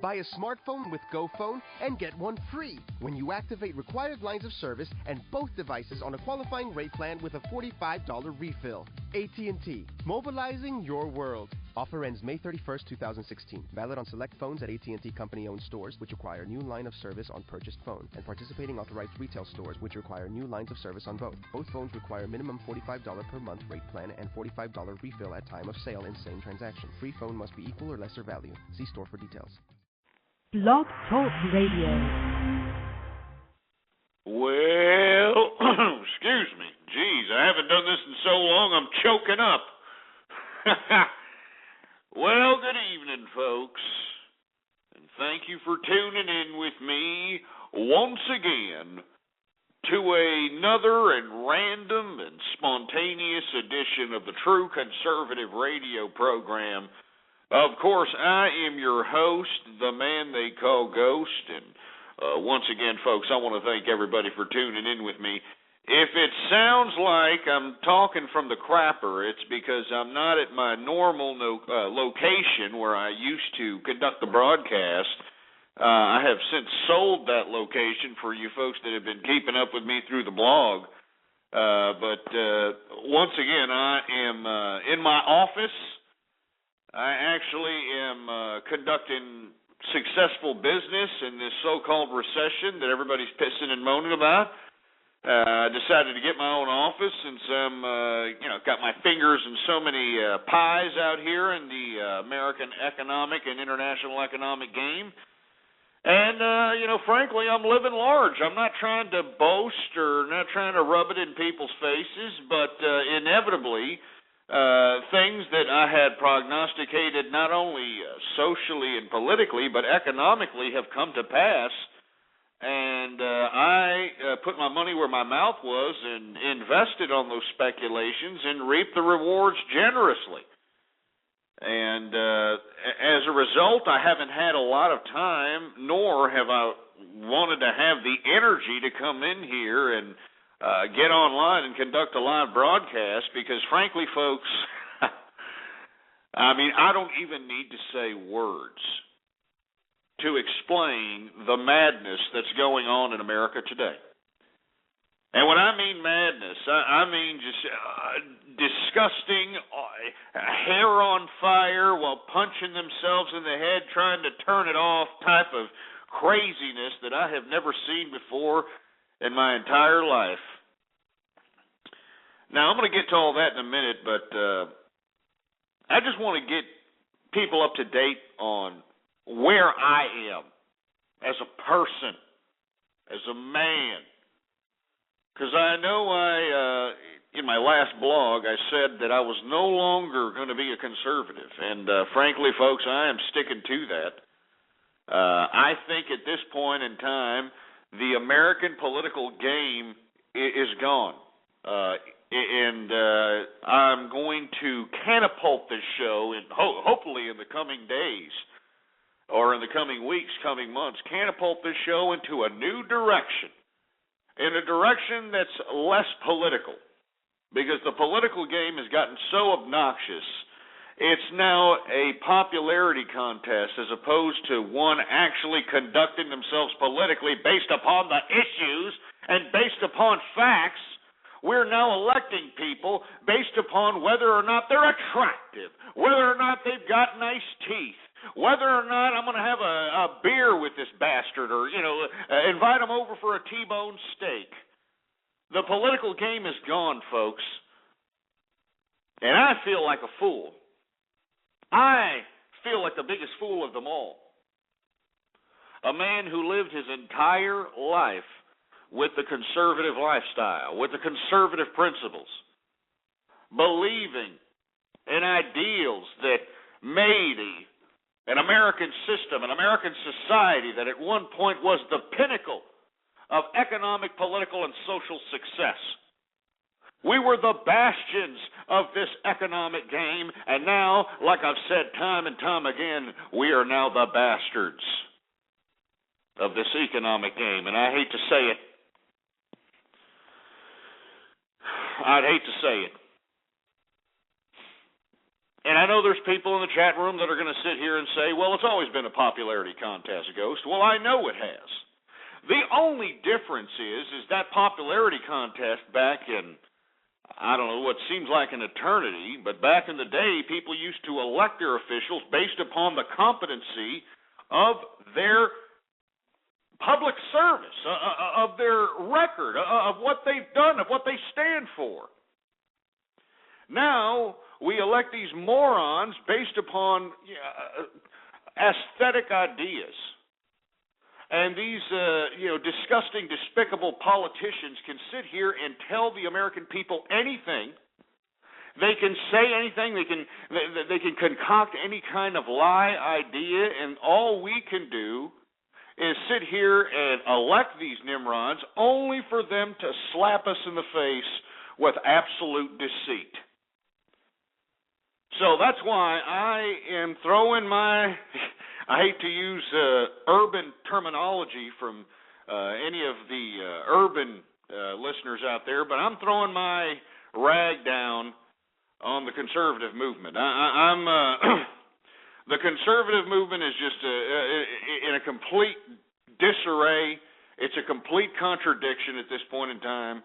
Buy a smartphone with GoPhone and get one free when you activate required lines of service and both devices on a qualifying rate plan with a $45 refill. AT&T, mobilizing your world. Offer ends May 31st, 2016. Valid on select phones at AT&T company-owned stores, which require new line of service on purchased phone, and participating authorized retail stores, which require new lines of service on both. Both phones require minimum $45 per month rate plan and $45 refill at time of sale in same transaction. Free phone must be equal or lesser value. See store for details. Blog Talk Radio. Well, excuse me. Geez, I haven't done this in so long I'm choking up. Well, good evening, folks. And thank you for tuning in with me once again to another and random and spontaneous edition of the True Conservative Radio program. Of course, I am your host, the man they call Ghost, and once again, folks, I want to thank everybody for tuning in with me. If it sounds like I'm talking from the crapper, it's because I'm not at my normal location where I used to conduct the broadcast. I have since sold that location for you folks that have been keeping up with me through the blog. But once again, I am in my office. I actually am conducting successful business in this so-called recession that everybody's pissing and moaning about. I decided to get my own office since I'm, got my fingers in so many pies out here in the American economic and international economic game. And, frankly, I'm living large. I'm not trying to boast or not trying to rub it in people's faces, but inevitably, things that I had prognosticated not only socially and politically, but economically have come to pass. And I put my money where my mouth was and invested on those speculations and reaped the rewards generously. And as a result, I haven't had a lot of time, nor have I wanted to have the energy to come in here and get online and conduct a live broadcast because, frankly, folks, I mean, I don't even need to say words to explain the madness that's going on in America today. And when I mean madness, I mean just disgusting, hair on fire while punching themselves in the head, trying to turn it off type of craziness that I have never seen before in my entire life. Now, I'm going to get to all that in a minute, but I just want to get people up to date on where I am as a person, as a man. Because I know in my last blog, I said that I was no longer going to be a conservative. And frankly, folks, I am sticking to that. I think at this point in time, the American political game is gone. And I'm going to catapult this show, hopefully in the coming days, or in the coming weeks, coming months, catapult this show into a new direction, in a direction that's less political, because the political game has gotten so obnoxious. It's now a popularity contest as opposed to one actually conducting themselves politically based upon the issues and based upon facts. We're now electing people based upon whether or not they're attractive, whether or not they've got nice teeth, whether or not I'm going to have a beer with this bastard or, invite him over for a T-bone steak. The political game is gone, folks. And I feel like a fool. I feel like the biggest fool of them all. A man who lived his entire life with the conservative lifestyle, with the conservative principles, believing in ideals that made an American system, an American society that at one point was the pinnacle of economic, political, and social success. We were the bastions of this economic game, and now, like I've said time and time again, we are now the bastards of this economic game. And I hate to say it. I'd hate to say it. And I know there's people in the chat room that are going to sit here and say, well, it's always been a popularity contest, Ghost. Well, I know it has. The only difference is that popularity contest back in, I don't know, what seems like an eternity, but back in the day, people used to elect their officials based upon the competency of their public service, of their record, of what they've done, of what they stand for. Now, we elect these morons based upon aesthetic ideas. And these, disgusting, despicable politicians can sit here and tell the American people anything. They can say anything. They can concoct any kind of lie idea, and all we can do is sit here and elect these Nimrods only for them to slap us in the face with absolute deceit. So that's why I am throwing my, I hate to use urban terminology from any of the urban listeners out there, but I'm throwing my rag down on the conservative movement. I'm the conservative movement is just in a complete disarray. It's a complete contradiction at this point in time.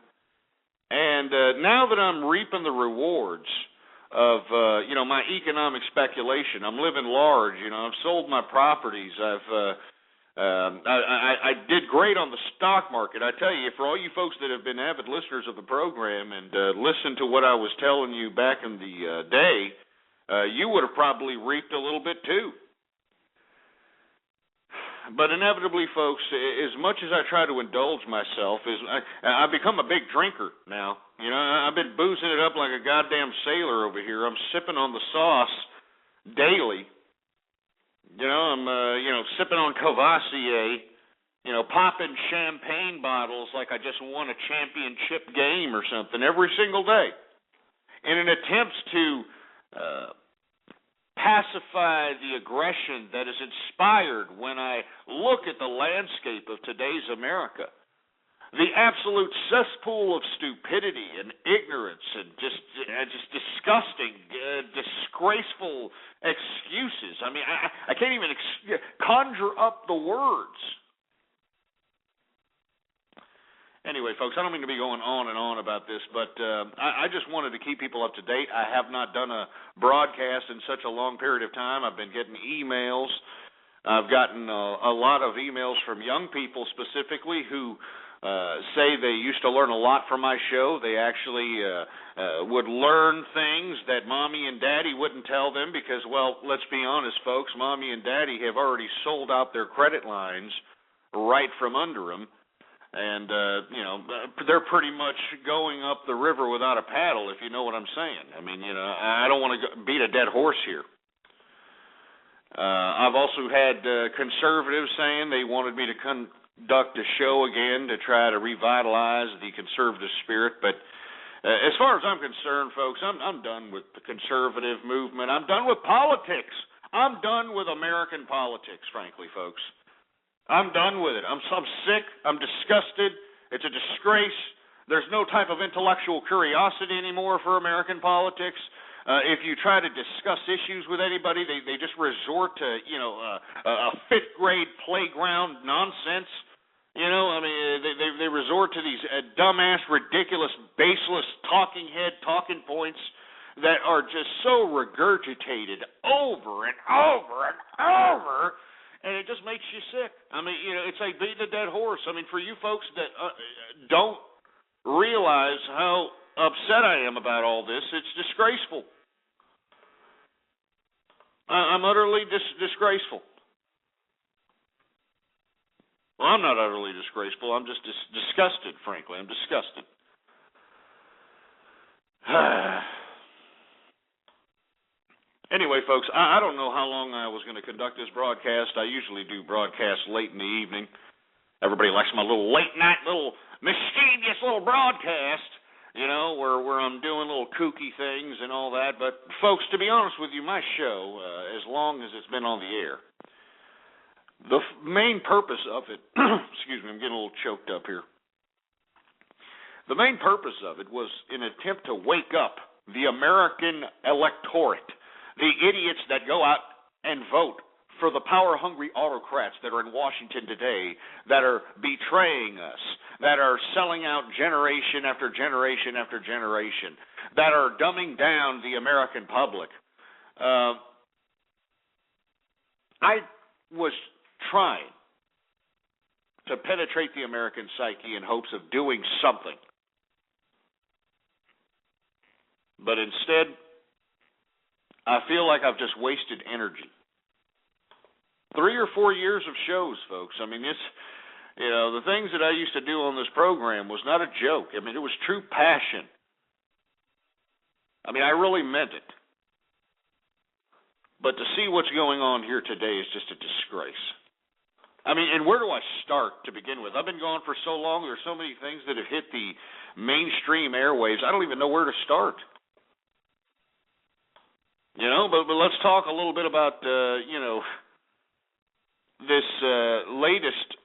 And now that I'm reaping the rewards of my economic speculation, I'm living large. I've sold my properties. I did great on the stock market. I tell you, for all you folks that have been avid listeners of the program and listened to what I was telling you back in the day, you would have probably reaped a little bit too. But inevitably, folks, as much as I try to indulge myself, I've become a big drinker now. I've been boozing it up like a goddamn sailor over here. I'm sipping on the sauce daily. I'm sipping on Courvoisier, popping champagne bottles like I just won a championship game or something every single day in an attempt to pacify the aggression that is inspired when I look at the landscape of today's America. The absolute cesspool of stupidity and ignorance and just disgusting, disgraceful excuses. I mean, I can't even conjure up the words. Anyway, folks, I don't mean to be going on and on about this, but I just wanted to keep people up to date. I have not done a broadcast in such a long period of time. I've been getting emails. I've gotten a lot of emails from young people specifically who say they used to learn a lot from my show. They actually would learn things that Mommy and Daddy wouldn't tell them because, well, let's be honest, folks, Mommy and Daddy have already sold out their credit lines right from under them. And, they're pretty much going up the river without a paddle, if you know what I'm saying. I mean, I don't want to beat a dead horse here. I've also had conservatives saying they wanted me to conduct a show again to try to revitalize the conservative spirit. But as far as I'm concerned, folks, I'm done with the conservative movement. I'm done with politics. I'm done with American politics, frankly, folks. I'm done with it. I'm sick. I'm disgusted. It's a disgrace. There's no type of intellectual curiosity anymore for American politics. If you try to discuss issues with anybody, they just resort to, a fifth-grade playground nonsense. They resort to these dumbass, ridiculous, baseless talking points that are just so regurgitated over and over and over. And it just makes you sick. I mean, it's like beating a dead horse. I mean, for you folks that don't realize how upset I am about all this, it's disgraceful. I'm utterly disgraceful. Well, I'm not utterly disgraceful. I'm just disgusted, frankly. I'm disgusted. Anyway, folks, I don't know how long I was going to conduct this broadcast. I usually do broadcasts late in the evening. Everybody likes my little late-night, little mischievous little broadcast, where I'm doing little kooky things and all that. But, folks, to be honest with you, my show, as long as it's been on the air, the main purpose of it, excuse me, I'm getting a little choked up here. The main purpose of it was an attempt to wake up the American electorate. The idiots that go out and vote for the power-hungry autocrats that are in Washington today, that are betraying us, that are selling out generation after generation after generation, that are dumbing down the American public. I was trying to penetrate the American psyche in hopes of doing something. But instead, I feel like I've just wasted energy. 3 or 4 years of shows, folks. I mean, the things that I used to do on this program was not a joke. I mean, it was true passion. I mean, I really meant it. But to see what's going on here today is just a disgrace. I mean, and where do I start to begin with? I've been gone for so long. There's so many things that have hit the mainstream airwaves. I don't even know where to start. But let's talk a little bit about, this latest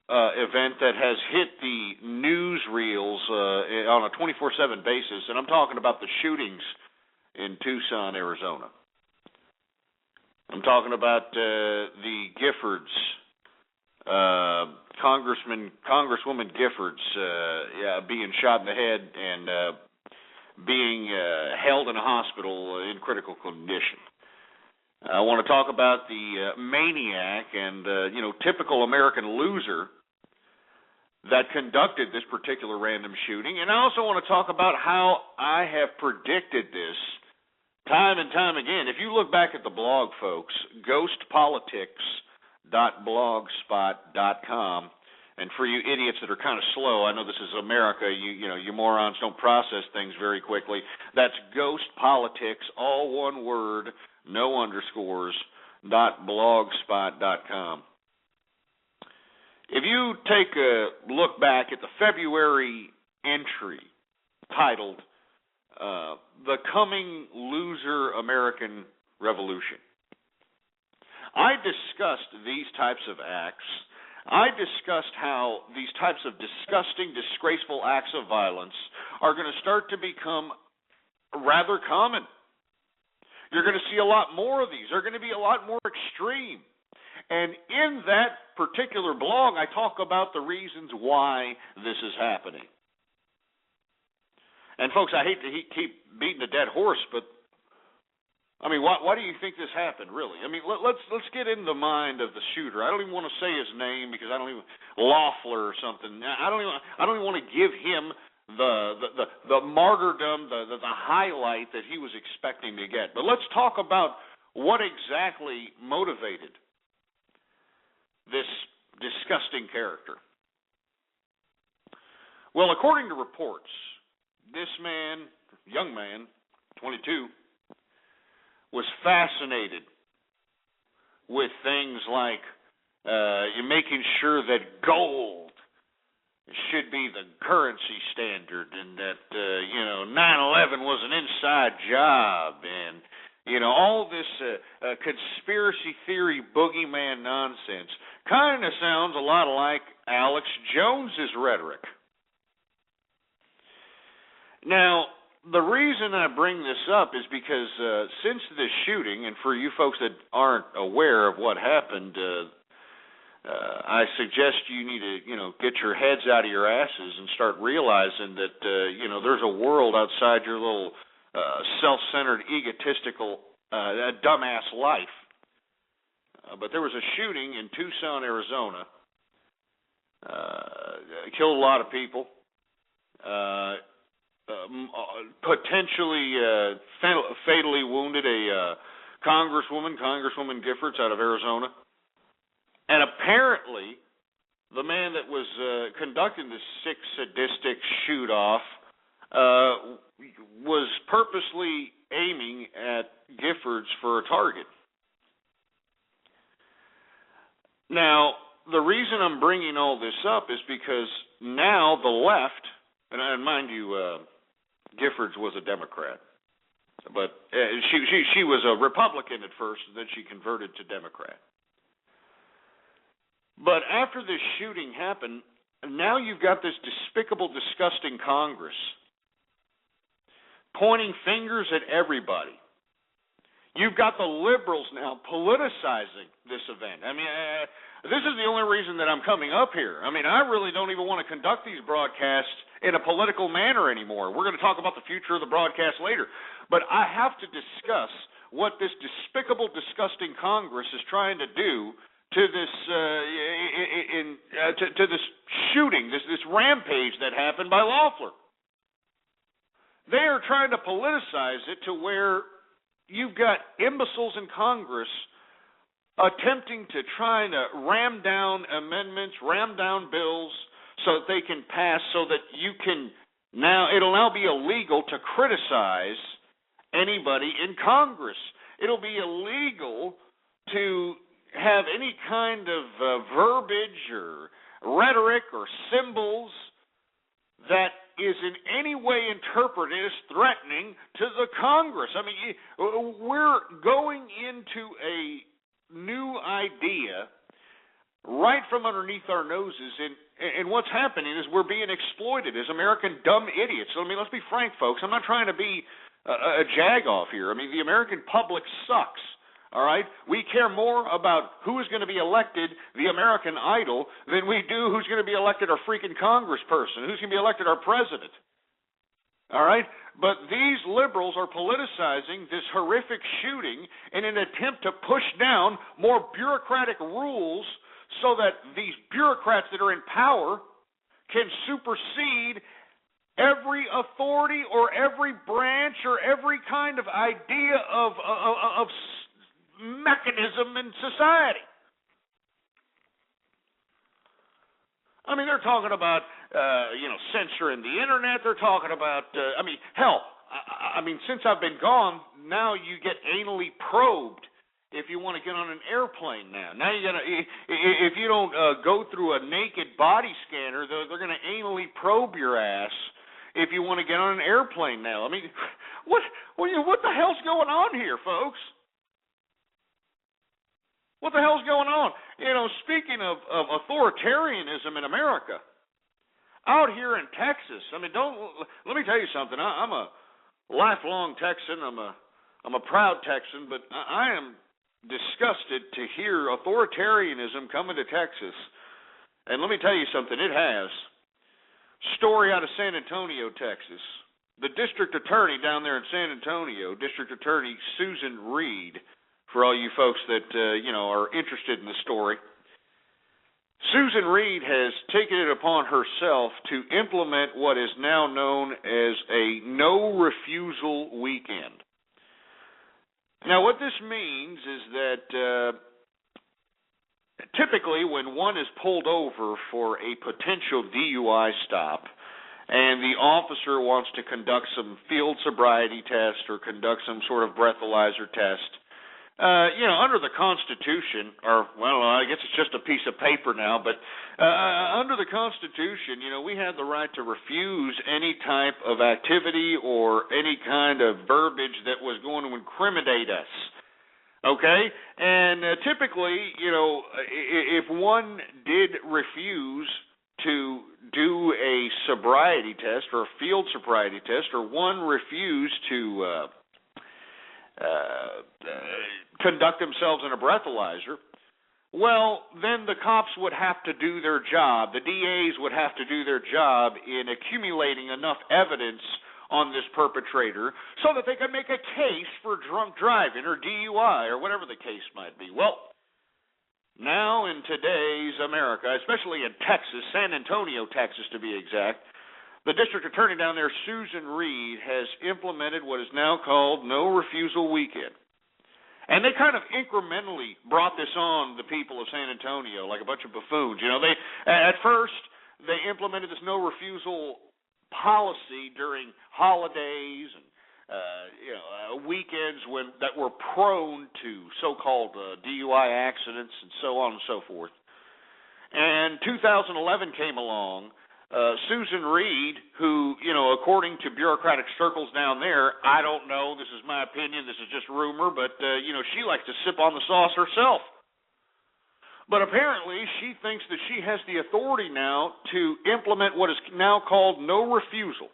event that has hit the newsreels on a 24/7 basis, and I'm talking about the shootings in Tucson, Arizona. I'm talking about the Giffords, Congresswoman Giffords, being shot in the head and being held in a hospital in critical condition. I want to talk about the maniac and, typical American loser that conducted this particular random shooting. And I also want to talk about how I have predicted this time and time again. If you look back at the blog, folks, ghostpolitics.blogspot.com, and for you idiots that are kind of slow, I know this is America, you morons don't process things very quickly. That's ghostpolitics, all one word, no underscores, .blogspot.com. If you take a look back at the February entry titled The Coming Loser American Revolution, I discussed these types of acts. I discussed how these types of disgusting, disgraceful acts of violence are going to start to become rather common. You're going to see a lot more of these. They're going to be a lot more extreme. And in that particular blog, I talk about the reasons why this is happening. And folks, I hate to keep beating a dead horse, but I mean, why do you think this happened, really? I mean, let's get in the mind of the shooter. I don't even want to say his name because I don't even Loeffler or something. I don't even want to give him the martyrdom, the highlight that he was expecting to get. But let's talk about what exactly motivated this disgusting character. Well, according to reports, this man, young man, 22, was fascinated with things like making sure that gold should be the currency standard, and that 9/11 was an inside job, and all this conspiracy theory boogeyman nonsense kind of sounds a lot like Alex Jones's rhetoric. Now, the reason I bring this up is because since this shooting, and for you folks that aren't aware of what happened, I suggest you need to, get your heads out of your asses and start realizing that, there's a world outside your little self-centered, egotistical, dumbass life. But there was a shooting in Tucson, Arizona. Killed a lot of people. Potentially fatally wounded a Congresswoman Giffords out of Arizona. And apparently, the man that was conducting this sick, sadistic shoot-off was purposely aiming at Giffords for a target. Now, the reason I'm bringing all this up is because now the left, and mind you, Giffords was a Democrat, but she was a Republican at first, and then she converted to Democrat. But after this shooting happened, now you've got this despicable, disgusting Congress pointing fingers at everybody. You've got the liberals now politicizing this event. I mean, this is the only reason that I'm coming up here. I mean, I really don't even want to conduct these broadcasts in a political manner anymore. We're going to talk about the future of the broadcast later. But I have to discuss what this despicable, disgusting Congress is trying to do to this to this shooting, this rampage that happened by Loeffler. They are trying to politicize it to where you've got imbeciles in Congress attempting to try to ram down amendments, ram down bills so that they can pass, so that it'll now be illegal to criticize anybody in Congress. It'll be illegal to have any kind of verbiage or rhetoric or symbols that is in any way interpreted as threatening to the Congress. I mean, we're going into a new idea right from underneath our noses, and what's happening is we're being exploited as American dumb idiots. So, I mean, let's be frank, folks. I'm not trying to be a jag-off here. I mean, the American public sucks. All right? We care more about who is going to be elected the American Idol than we do who's going to be elected our freaking congressperson, who's going to be elected our president. All right? But these liberals are politicizing this horrific shooting in an attempt to push down more bureaucratic rules so that these bureaucrats that are in power can supersede every authority or every branch or every kind of idea of mechanism in society. I mean, they're talking about, censoring the internet. They're talking about, hell, since I've been gone, now you get anally probed if you want to get on an airplane now. Now you're gonna, if you don't go through a naked body scanner, they're going to anally probe your ass if you want to get on an airplane now. I mean, what the hell's going on here, folks? What the hell's going on? Speaking of authoritarianism in America, out here in Texas, let me tell you something. I'm a lifelong Texan. I'm a proud Texan, but I am disgusted to hear authoritarianism coming to Texas. And let me tell you something, it has. Story out of San Antonio, Texas. The district attorney down there in San Antonio, District Attorney Susan Reed, for all you folks that are interested in the story. Susan Reed has taken it upon herself to implement what is now known as a no-refusal weekend. Now, what this means is that typically when one is pulled over for a potential DUI stop and the officer wants to conduct some field sobriety test or conduct some sort of breathalyzer test, under the Constitution, or, well, I guess it's just a piece of paper now, but under the Constitution, we have the right to refuse any type of activity or any kind of verbiage that was going to incriminate us. Okay? And typically, if one did refuse to do a sobriety test or a field sobriety test, or one refused to conduct themselves in a breathalyzer, well, then the cops would have to do their job. The DAs would have to do their job in accumulating enough evidence on this perpetrator so that they could make a case for drunk driving or DUI or whatever the case might be. Well, now in today's America, especially in Texas, San Antonio, Texas to be exact, the district attorney down there, Susan Reed, has implemented what is now called No Refusal Weekend. And they kind of incrementally brought this on the people of San Antonio like a bunch of buffoons. At first, they implemented this no refusal policy during holidays and weekends that were prone to so-called DUI accidents and so on and so forth. And 2011 came along. Susan Reed, who, according to bureaucratic circles down there, I don't know, this is my opinion, this is just rumor, but, she likes to sip on the sauce herself. But apparently she thinks that she has the authority now to implement what is now called no refusal.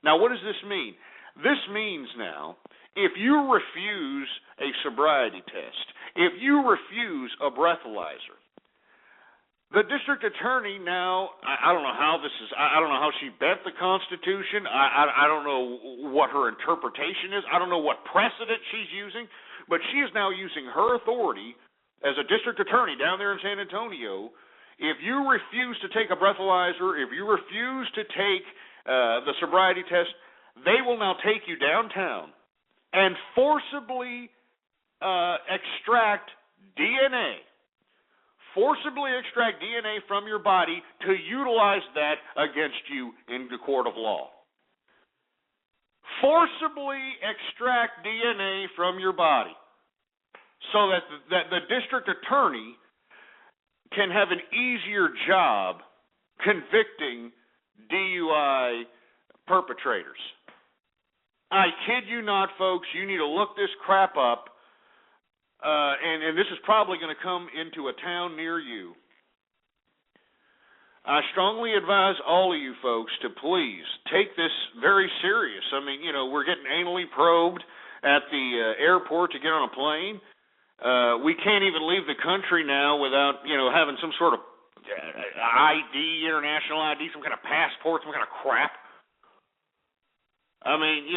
Now, what does this mean? This means now, if you refuse a sobriety test, if you refuse a breathalyzer, the district attorney now, I don't know how this is, I don't know how she bent the Constitution. I don't know what her interpretation is. I don't know what precedent she's using, but she is now using her authority as a district attorney down there in San Antonio. If you refuse to take a breathalyzer, if you refuse to take the sobriety test, they will now take you downtown and forcibly extract DNA. Forcibly extract DNA from your body to utilize that against you in the court of law. Forcibly extract DNA from your body so that the district attorney can have an easier job convicting DUI perpetrators. I kid you not, folks. You need to look this crap up. And this is probably going to come into a town near you. I strongly advise all of you folks to please take this very serious. I mean, we're getting anally probed at the airport to get on a plane. We can't even leave the country now without, having some sort of ID, international ID, some kind of passport, some kind of crap. I mean,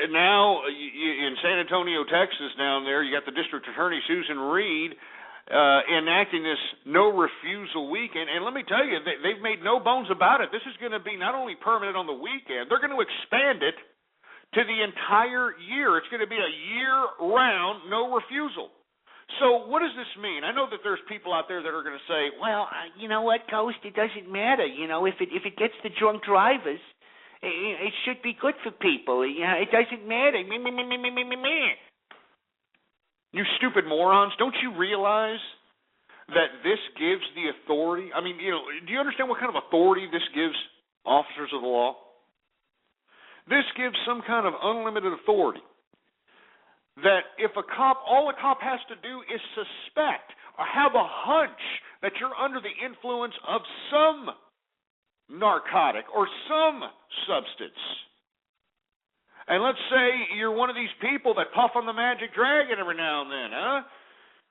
now in San Antonio, Texas, down there, you got the district attorney, Susan Reed, enacting this no refusal weekend. And let me tell you, they've made no bones about it. This is going to be not only permanent on the weekend, they're going to expand it to the entire year. It's going to be a year-round no refusal. So what does this mean? I know that there's people out there that are going to say, well, you know what, Ghost, it doesn't matter. If it gets the drunk drivers, it should be good for people. It doesn't matter. You stupid morons. Don't you realize that this gives the authority? I mean, do you understand what kind of authority this gives officers of the law? This gives some kind of unlimited authority that if all a cop has to do is suspect or have a hunch that you're under the influence of some narcotic or some substance. And let's say you're one of these people that puff on the Magic Dragon every now and then, huh?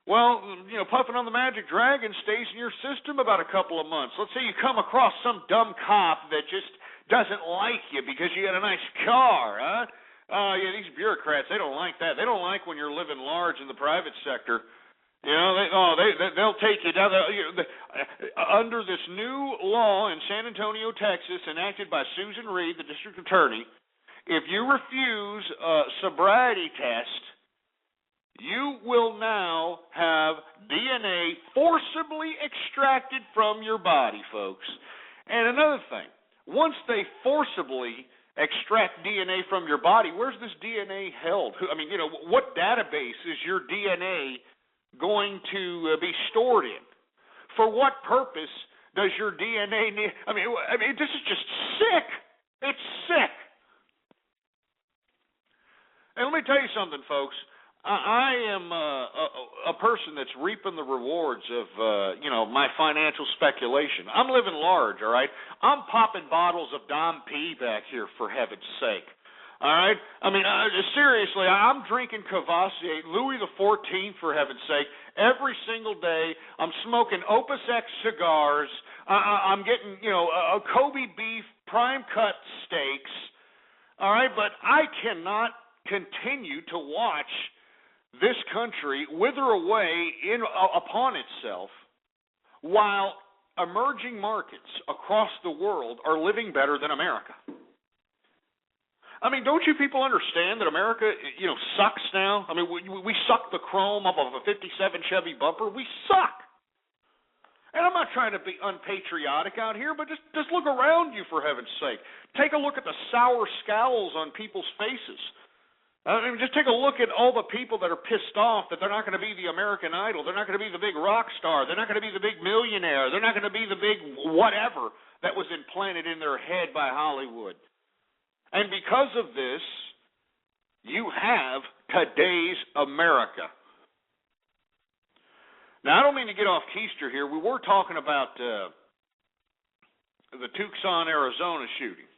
Well, puffing on the Magic Dragon stays in your system about a couple of months. Let's say you come across some dumb cop that just doesn't like you because you got a nice car, huh? These bureaucrats, they don't like that. They don't like when you're living large in the private sector. They'll take you down. Under this new law in San Antonio, Texas, enacted by Susan Reed, the district attorney, if you refuse a sobriety test, you will now have DNA forcibly extracted from your body, folks. And another thing, once they forcibly extract DNA from your body, where's this DNA held? I mean, what database is your DNA going to be stored in? For what purpose does your DNA need? I mean, this is just sick. It's sick. And let me tell you something, folks. I am a person that's reaping the rewards of, my financial speculation. I'm living large, all right? I'm popping bottles of Dom P back here, for heaven's sake. All right? I mean, seriously, I'm drinking Cavassier, Louis XIV, for heaven's sake, every single day. I'm smoking Opus X cigars. I'm getting, a Kobe beef, prime cut steaks. All right? But I cannot continue to watch this country wither away upon itself while emerging markets across the world are living better than America. I mean, don't you people understand that America, sucks now? I mean, we suck the chrome off of a 57 Chevy bumper. We suck. And I'm not trying to be unpatriotic out here, but just look around you, for heaven's sake. Take a look at the sour scowls on people's faces. I mean, just take a look at all the people that are pissed off that they're not going to be the American Idol. They're not going to be the big rock star. They're not going to be the big millionaire. They're not going to be the big whatever that was implanted in their head by Hollywood. And because of this, you have today's America. Now, I don't mean to get off keister here. We were talking about the Tucson, Arizona shooting.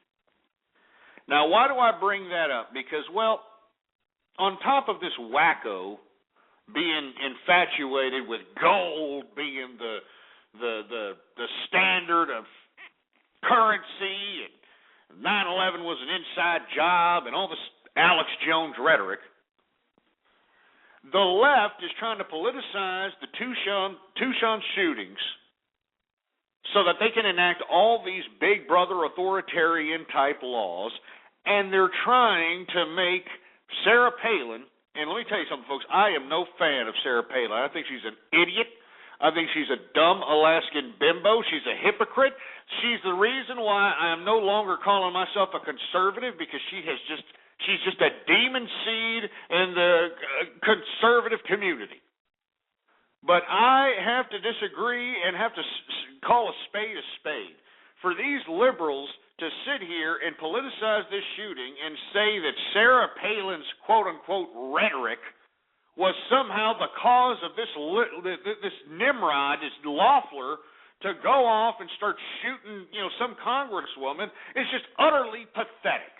Now, why do I bring that up? Because, well, on top of this wacko being infatuated with gold being the standard of currency, and 9/11 was an inside job, and all this Alex Jones rhetoric, the left is trying to politicize the Tucson shootings so that they can enact all these big brother authoritarian type laws, and they're trying to make Sarah Palin, and let me tell you something, folks, I am no fan of Sarah Palin. I think she's an idiot. I think she's a dumb Alaskan bimbo. She's a hypocrite. She's the reason why I am no longer calling myself a conservative, because she's just a demon seed in the conservative community. But I have to disagree and have to call a spade a spade. For these liberals to sit here and politicize this shooting and say that Sarah Palin's quote-unquote rhetoric was somehow the cause of this Nimrod, this Loeffler, to go off and start shooting, some congresswoman, is just utterly pathetic.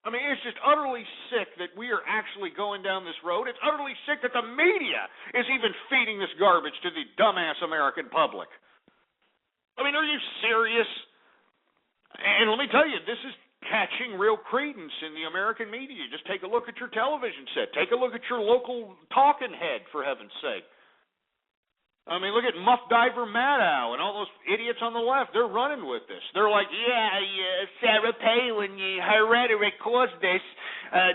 I mean, it's just utterly sick that we are actually going down this road. It's utterly sick that the media is even feeding this garbage to the dumbass American public. I mean, are you serious? And let me tell you, this is catching real credence in the American media. Just take a look at your television set. Take a look at your local talking head, for heaven's sake. I mean, look at Muff Diver Maddow and all those idiots on the left. They're running with this. They're like, Sarah Palin, her rhetoric caused this.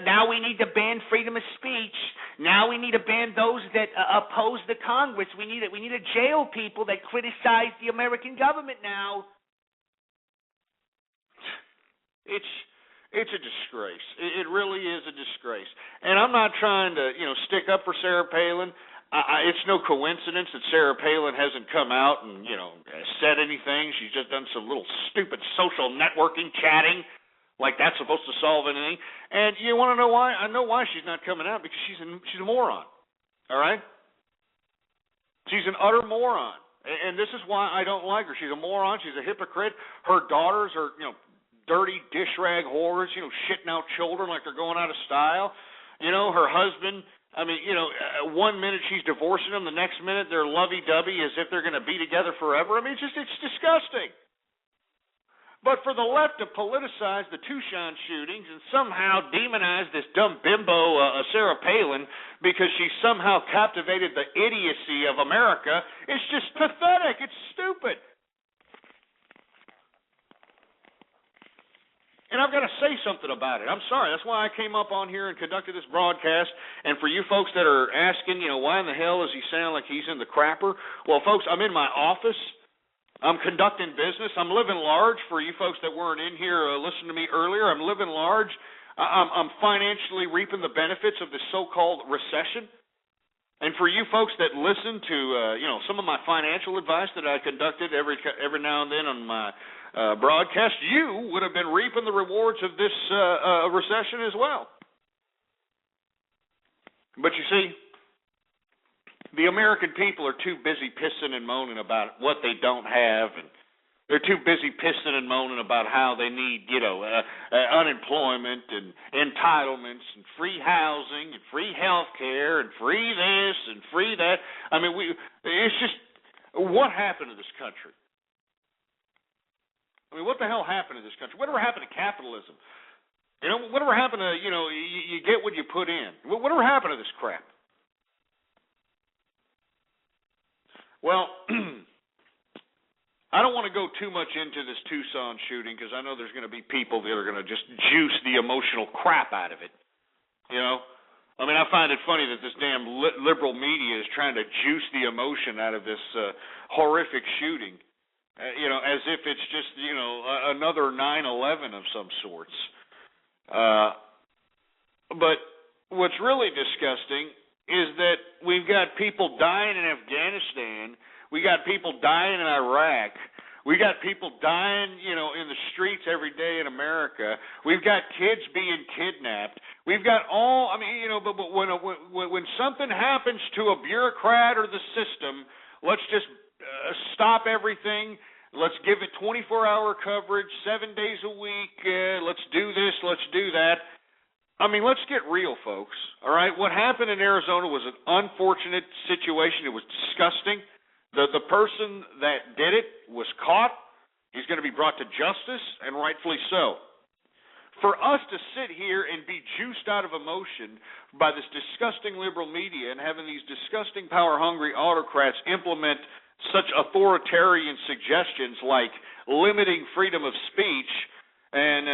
Now we need to ban freedom of speech. Now we need to ban those that oppose the Congress. We need to jail people that criticize the American government now. It's a disgrace. It really is a disgrace. And I'm not trying to, stick up for Sarah Palin. It's no coincidence that Sarah Palin hasn't come out and, said anything. She's just done some little stupid social networking chatting like that's supposed to solve anything. And you want to know why? I know why she's not coming out, because she's a moron. All right? She's an utter moron. And this is why I don't like her. She's a moron. She's a hypocrite. Her daughters are, dirty dish rag whores, shitting out children like they're going out of style. Her husband, one minute she's divorcing him, the next minute they're lovey-dovey as if they're going to be together forever. I mean, it's disgusting. But for the left to politicize the Tucson shootings and somehow demonize this dumb bimbo, Sarah Palin, because she somehow captivated the idiocy of America, it's just pathetic. It's stupid. And I've got to say something about it. I'm sorry. That's why I came up on here and conducted this broadcast. And for you folks that are asking, why in the hell does he sound like he's in the crapper? Well, folks, I'm in my office. I'm conducting business. I'm living large. For you folks that weren't in here listening to me earlier, I'm living large. I'm financially reaping the benefits of this so-called recession. And for you folks that listen to, some of my financial advice that I conducted every now and then on my broadcast, you would have been reaping the rewards of this recession as well. But you see, the American people are too busy pissing and moaning about what they don't have, and they're too busy pissing and moaning about how they need, unemployment and entitlements and free housing and free health care and free this and free that. I mean, it's just, what happened to this country? I mean, what the hell happened to this country? Whatever happened to capitalism? Whatever happened to, you get what you put in? Whatever happened to this crap? Well, I don't want to go too much into this Tucson shooting, because I know there's going to be people that are going to just juice the emotional crap out of it. I mean, I find it funny that this damn liberal media is trying to juice the emotion out of this horrific shooting. As if it's just, another 9/11 of some sorts. But what's really disgusting is that we've got people dying in Afghanistan. We got people dying in Iraq. We got people dying, in the streets every day in America. We've got kids being kidnapped. We've got but when something happens to a bureaucrat or the system, let's just stop everything. Let's give it 24-hour coverage, 7 days a week. Let's do this. Let's do that. I mean, let's get real, folks. All right, what happened in Arizona was an unfortunate situation. It was disgusting. The person that did it was caught. He's going to be brought to justice, and rightfully so. For us to sit here and be juiced out of emotion by this disgusting liberal media and having these disgusting power-hungry autocrats implement such authoritarian suggestions like limiting freedom of speech and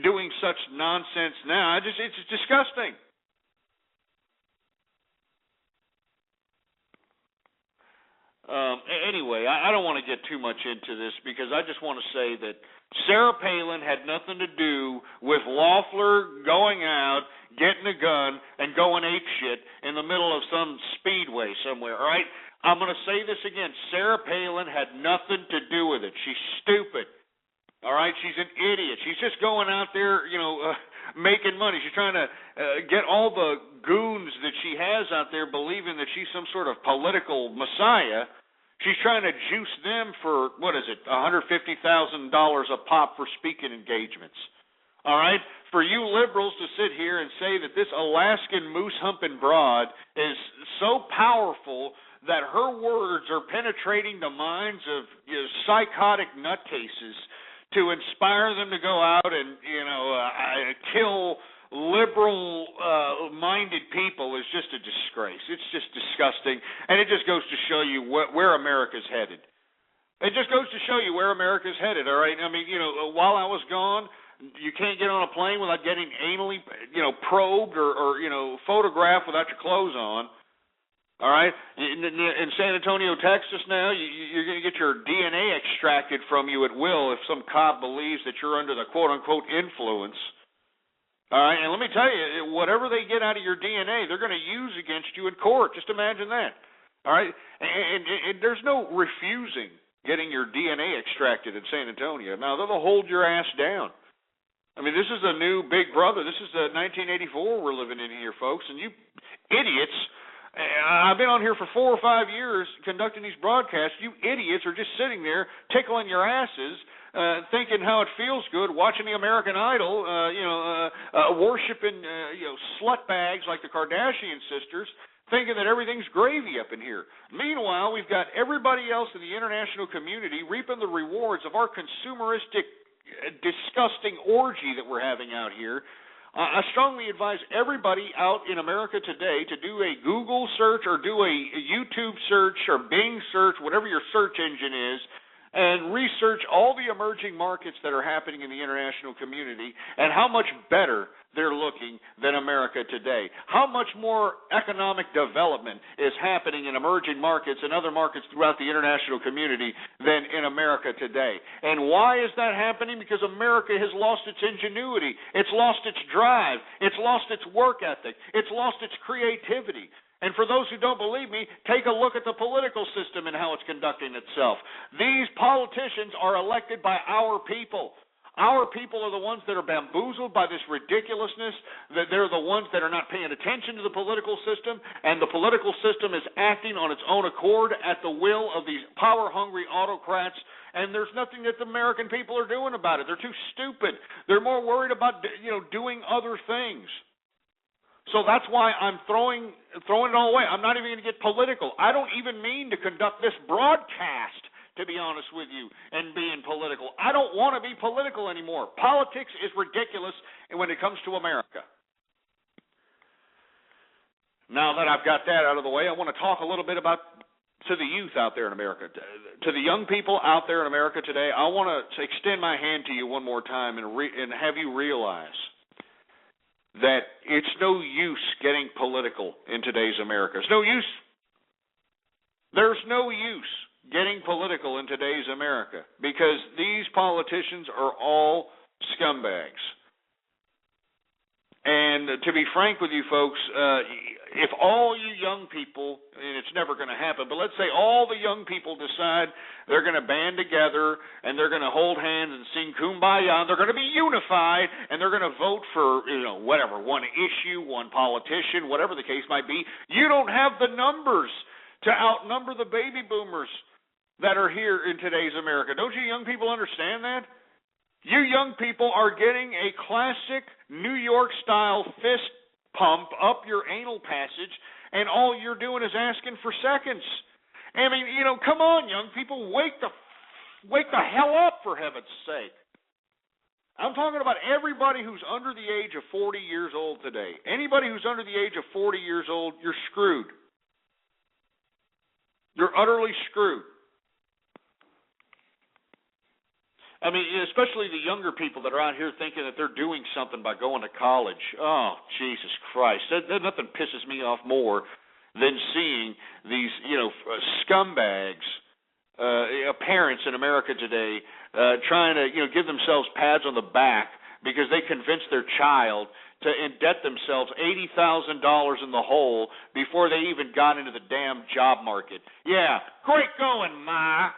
doing such nonsense now, it's disgusting. Anyway, I don't want to get too much into this because I just want to say that Sarah Palin had nothing to do with Loeffler going out, getting a gun, and going apeshit in the middle of some speedway somewhere, all right? I'm going to say this again. Sarah Palin had nothing to do with it. She's stupid, all right? She's an idiot. She's just going out there, making money. She's trying to get all the goons that she has out there believing that she's some sort of political messiah. She's trying to juice them for, $150,000 a pop for speaking engagements. All right? For you liberals to sit here and say that this Alaskan moose-humping broad is so powerful that her words are penetrating the minds of psychotic nutcases to inspire them to go out and, kill liberal-minded people is just a disgrace. It's just disgusting, and it just goes to show you where America's headed. It just goes to show you where America's headed, all right? I mean, while I was gone, you can't get on a plane without getting anally, probed or photographed without your clothes on. All right? In San Antonio, Texas now, you're going to get your DNA extracted from you at will if some cop believes that you're under the quote-unquote influence. All right? And let me tell you, whatever they get out of your DNA, they're going to use against you in court. Just imagine that. All right? And there's no refusing getting your DNA extracted in San Antonio. Now, they'll hold your ass down. I mean, this is a new Big Brother. This is the 1984 we're living in here, folks. And you idiots, I've been on here for 4 or 5 years conducting these broadcasts. You idiots are just sitting there tickling your asses, thinking how it feels good, watching the American Idol, worshiping, slut bags like the Kardashian sisters, thinking that everything's gravy up in here. Meanwhile, we've got everybody else in the international community reaping the rewards of our consumeristic, disgusting orgy that we're having out here. I strongly advise everybody out in America today to do a Google search or do a YouTube search or Bing search, whatever your search engine is, and research all the emerging markets that are happening in the international community and how much better they're looking than America today. How much more economic development is happening in emerging markets and other markets throughout the international community than in America today. And why is that happening? Because America has lost its ingenuity. It's lost its drive. It's lost its work ethic. It's lost its creativity. And for those who don't believe me, take a look at the political system and how it's conducting itself. These politicians are elected by our people. Our people are the ones that are bamboozled by this ridiculousness, that they're the ones that are not paying attention to the political system, and the political system is acting on its own accord at the will of these power-hungry autocrats, and there's nothing that the American people are doing about it. They're too stupid. They're more worried about, doing other things. So that's why I'm throwing it all away. I'm not even going to get political. I don't even mean to conduct this broadcast, to be honest with you, and being political. I don't want to be political anymore. Politics is ridiculous when it comes to America. Now that I've got that out of the way, I want to talk a little bit about to the youth out there in America, to the young people out there in America today. I want to extend my hand to you one more time and have you realize that it's no use getting political in today's America. It's no use. There's no use getting political in today's America because these politicians are all scumbags. And to be frank with you folks, if all you young people, and it's never going to happen, but let's say all the young people decide they're going to band together and they're going to hold hands and sing Kumbaya, and they're going to be unified, and they're going to vote for, whatever, one issue, one politician, whatever the case might be, you don't have the numbers to outnumber the baby boomers that are here in today's America. Don't you young people understand that? You young people are getting a classic New York-style fist pump up your anal passage, and all you're doing is asking for seconds. I mean, come on, young people, wake the hell up, for heaven's sake. I'm talking about everybody who's under the age of 40 years old today. Anybody who's under the age of 40 years old, you're screwed. You're utterly screwed. I mean, especially the younger people that are out here thinking that they're doing something by going to college. Oh, Jesus Christ. Nothing pisses me off more than seeing these, scumbags, parents in America today trying to, give themselves pats on the back because they convinced their child to indebt themselves $80,000 in the hole before they even got into the damn job market. Yeah, great going, Ma.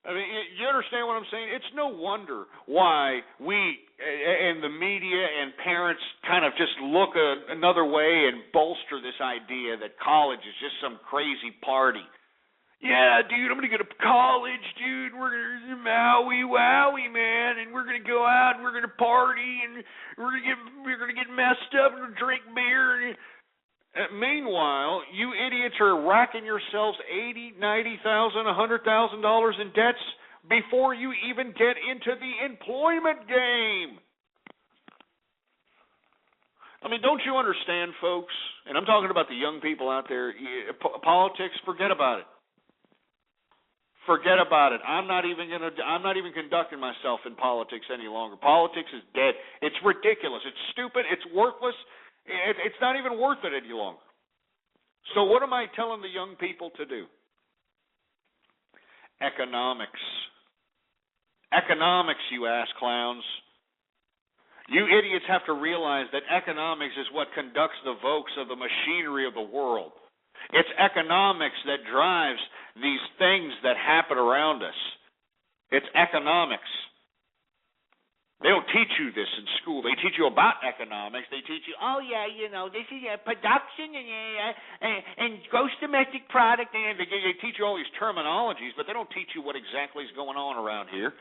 I mean, you understand what I'm saying? It's no wonder why we and the media and parents kind of just look another way and bolster this idea that college is just some crazy party. Yeah, dude, I'm going to go to college, dude. We're going to Maui, wowie, man, and we're going to go out and we're going to party and we're going to get messed up and drink beer. Meanwhile, you idiots are racking yourselves $80,000, $90,000, $100,000 in debts before you even get into the employment game. I mean, don't you understand, folks? And I'm talking about the young people out there. Politics, forget about it. Forget about it. I'm not even conducting myself in politics any longer. Politics is dead. It's ridiculous. It's stupid. It's worthless. It's not even worth it any longer. So what am I telling the young people to do? Economics. Economics, you ass clowns. You idiots have to realize that economics is what conducts the votes of the machinery of the world. It's economics that drives these things that happen around us. It's economics. They don't teach you this in school. They teach you about economics. They teach you, this is production and gross domestic product. And they teach you all these terminologies, but they don't teach you what exactly is going on around here.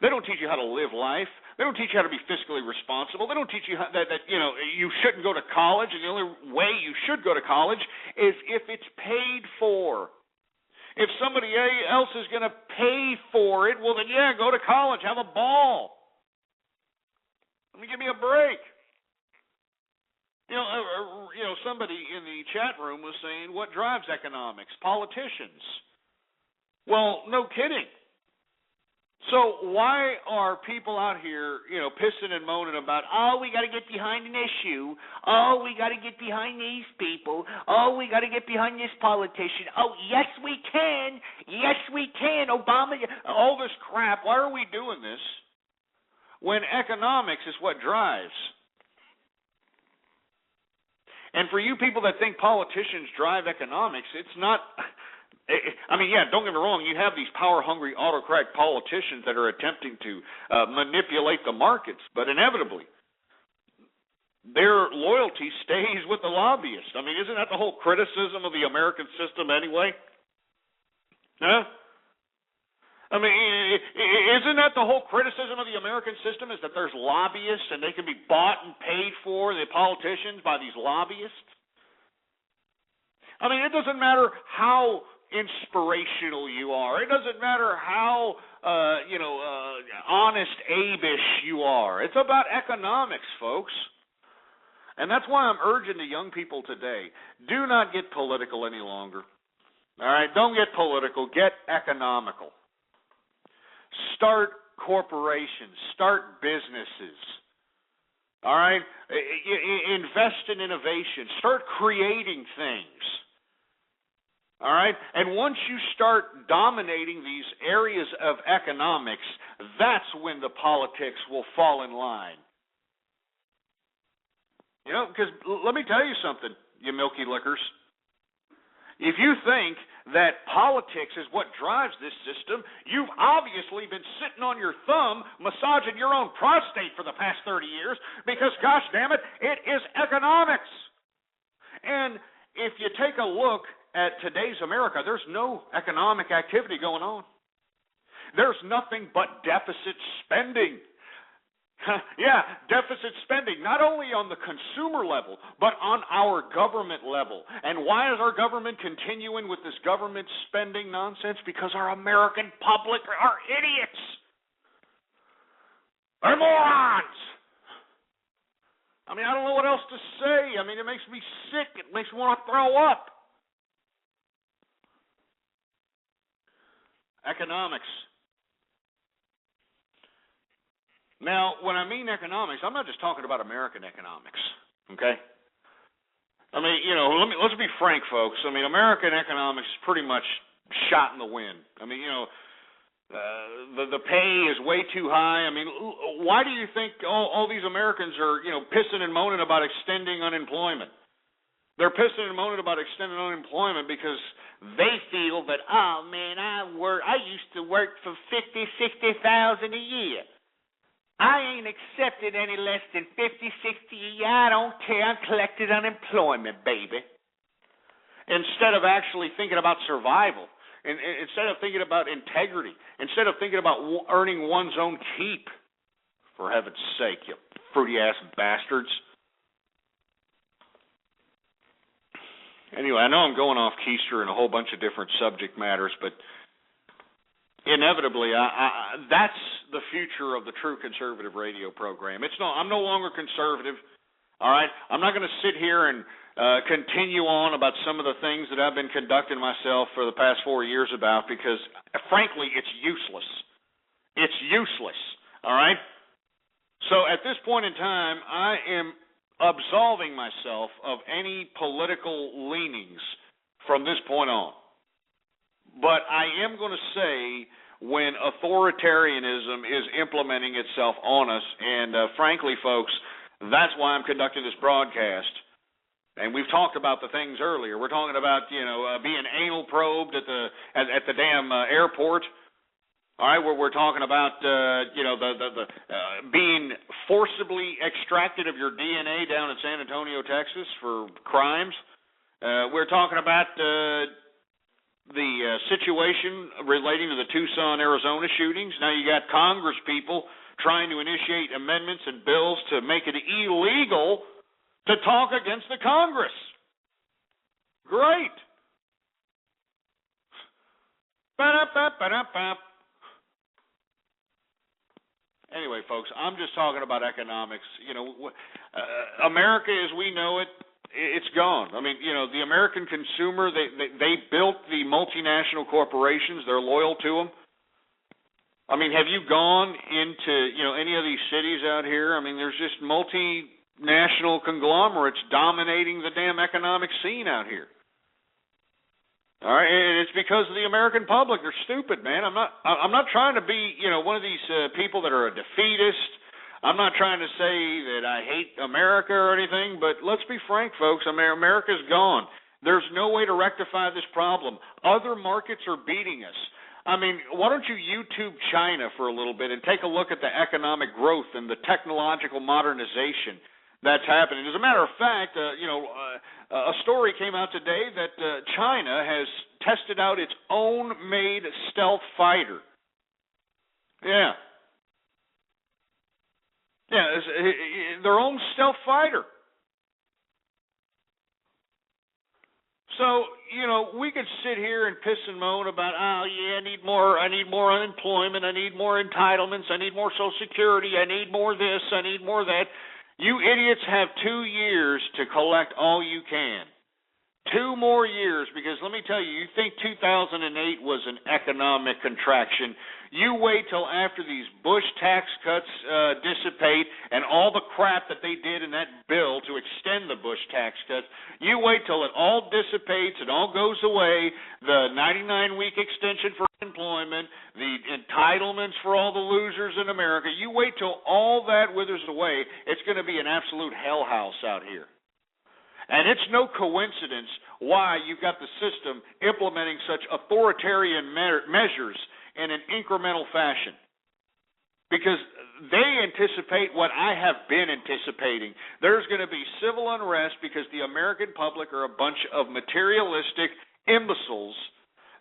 They don't teach you how to live life. They don't teach you how to be fiscally responsible. They don't teach you that you shouldn't go to college, and the only way you should go to college is if it's paid for. If somebody else is going to pay for it, well, then, go to college. Have a ball. Give me a break. Somebody in the chat room was saying, what drives economics? Politicians. Well, no kidding. So why are people out here, pissing and moaning about, we got to get behind an issue. We got to get behind these people. We got to get behind this politician. Yes, we can. Yes, we can. Obama, all this crap. Why are we doing this when economics is what drives? And for you people that think politicians drive economics, it's not... don't get me wrong, you have these power-hungry autocratic politicians that are attempting to manipulate the markets, but inevitably, their loyalty stays with the lobbyists. Isn't that the whole criticism of the American system anyway? Huh? Isn't that the whole criticism of the American system, is that there's lobbyists and they can be bought and paid for, the politicians, by these lobbyists? It doesn't matter how inspirational you are. It doesn't matter how, honest Abe-ish you are. It's about economics, folks. And that's why I'm urging the young people today, do not get political any longer. All right? Don't get political. Get economical. Start corporations. Start businesses. All right? Invest in innovation. Start creating things. All right? And once you start dominating these areas of economics, that's when the politics will fall in line. Because let me tell you something, you milky lickers. If you think that politics is what drives this system, you've obviously been sitting on your thumb massaging your own prostate for the past 30 years because, gosh damn it, it is economics. And if you take a look at today's America, there's no economic activity going on. There's nothing but deficit spending. Yeah, deficit spending, not only on the consumer level, but on our government level. And why is our government continuing with this government spending nonsense? Because our American public are idiots. They're morons. I mean, I don't know what else to say. I mean, it makes me sick. It makes me want to throw up. Economics. Now, when I mean economics, I'm not just talking about American economics, okay? I mean, let's be frank, folks. I mean, American economics is pretty much shot in the wind. I mean, the pay is way too high. I mean, why do you think all these Americans are, pissing and moaning about extending unemployment? They're pissing and moaning about extending unemployment because they feel that, oh, man, I used to work for $50,000, $60,000 a year. I ain't accepted any less than $50,000, $60,000 a year. I don't care. I'm collected unemployment, baby. Instead of actually thinking about survival, and instead of thinking about integrity, instead of thinking about earning one's own keep, for heaven's sake, you fruity-ass bastards. Anyway, I know I'm going off keister in a whole bunch of different subject matters, but inevitably, that's the future of the true conservative radio program. I'm no longer conservative, all right? I'm not going to sit here and continue on about some of the things that I've been conducting myself for the past 4 years about because, frankly, it's useless. It's useless, all right? So at this point in time, I am absolving myself of any political leanings from this point on. But I am going to say when authoritarianism is implementing itself on us, and frankly, folks, that's why I'm conducting this broadcast. And we've talked about the things earlier. We're talking about, being anal probed at the damn airport. All right, we're talking about, being forcibly extracted of your DNA down in San Antonio, Texas for crimes. We're talking about the situation relating to the Tucson, Arizona shootings. Now you got Congress people trying to initiate amendments and bills to make it illegal to talk against the Congress. Great. Anyway, folks, I'm just talking about economics. America as we know it, it's gone. I mean, the American consumer, they built the multinational corporations. They're loyal to them. I mean, have you gone into, any of these cities out here? I mean, there's just multinational conglomerates dominating the damn economic scene out here. All right, and it's because of the American public. They're stupid, man. I'm not trying to be, one of these people that are a defeatist. I'm not trying to say that I hate America or anything, but let's be frank, folks. America's gone. There's no way to rectify this problem. Other markets are beating us. I mean, why don't you YouTube China for a little bit and take a look at the economic growth and the technological modernization that's happening. As a matter of fact, a story came out today that China has tested out its own made stealth fighter. Yeah. Yeah, their own stealth fighter. So, we could sit here and piss and moan about, I need more unemployment, I need more entitlements, I need more Social Security, I need more this, I need more that. You idiots have 2 years to collect all you can. 2 more years, because let me tell you, you think 2008 was an economic contraction. You wait till after these Bush tax cuts dissipate and all the crap that they did in that bill to extend the Bush tax cuts. You wait till it all dissipates, it all goes away, the 99-week extension for employment, the entitlements for all the losers in America. You wait till all that withers away. It's going to be an absolute hell house out here. And it's no coincidence why you've got the system implementing such authoritarian measures in an incremental fashion. Because they anticipate what I have been anticipating. There's going to be civil unrest because the American public are a bunch of materialistic imbeciles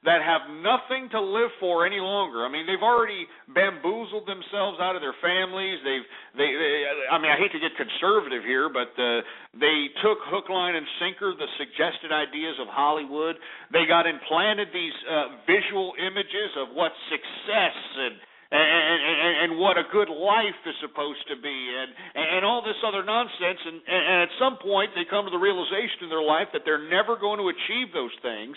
that have nothing to live for any longer. I mean, they've already bamboozled themselves out of their families. I mean, I hate to get conservative here, but they took hook, line, and sinker the suggested ideas of Hollywood. They got implanted these visual images of what success and what a good life is supposed to be, and all this other nonsense. And at some point, they come to the realization in their life that they're never going to achieve those things.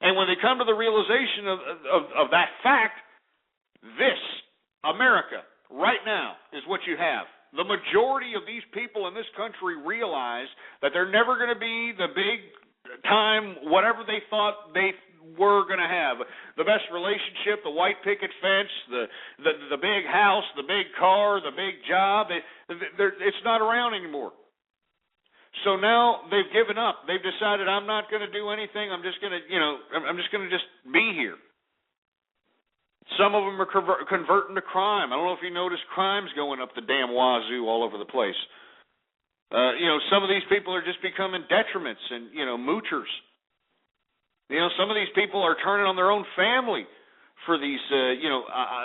And when they come to the realization of that fact, this, America, right now, is what you have. The majority of these people in this country realize that they're never going to be the big time, whatever they thought they were going to have. The best relationship, the white picket fence, the big house, the big car, the big job, it's not around anymore. So now they've given up. They've decided, I'm not going to do anything. I'm just going to, I'm just going to just be here. Some of them are converting to crime. I don't know if you noticed crime's going up the damn wazoo all over the place. Some of these people are just becoming detriments and, moochers. Some of these people are turning on their own family for these,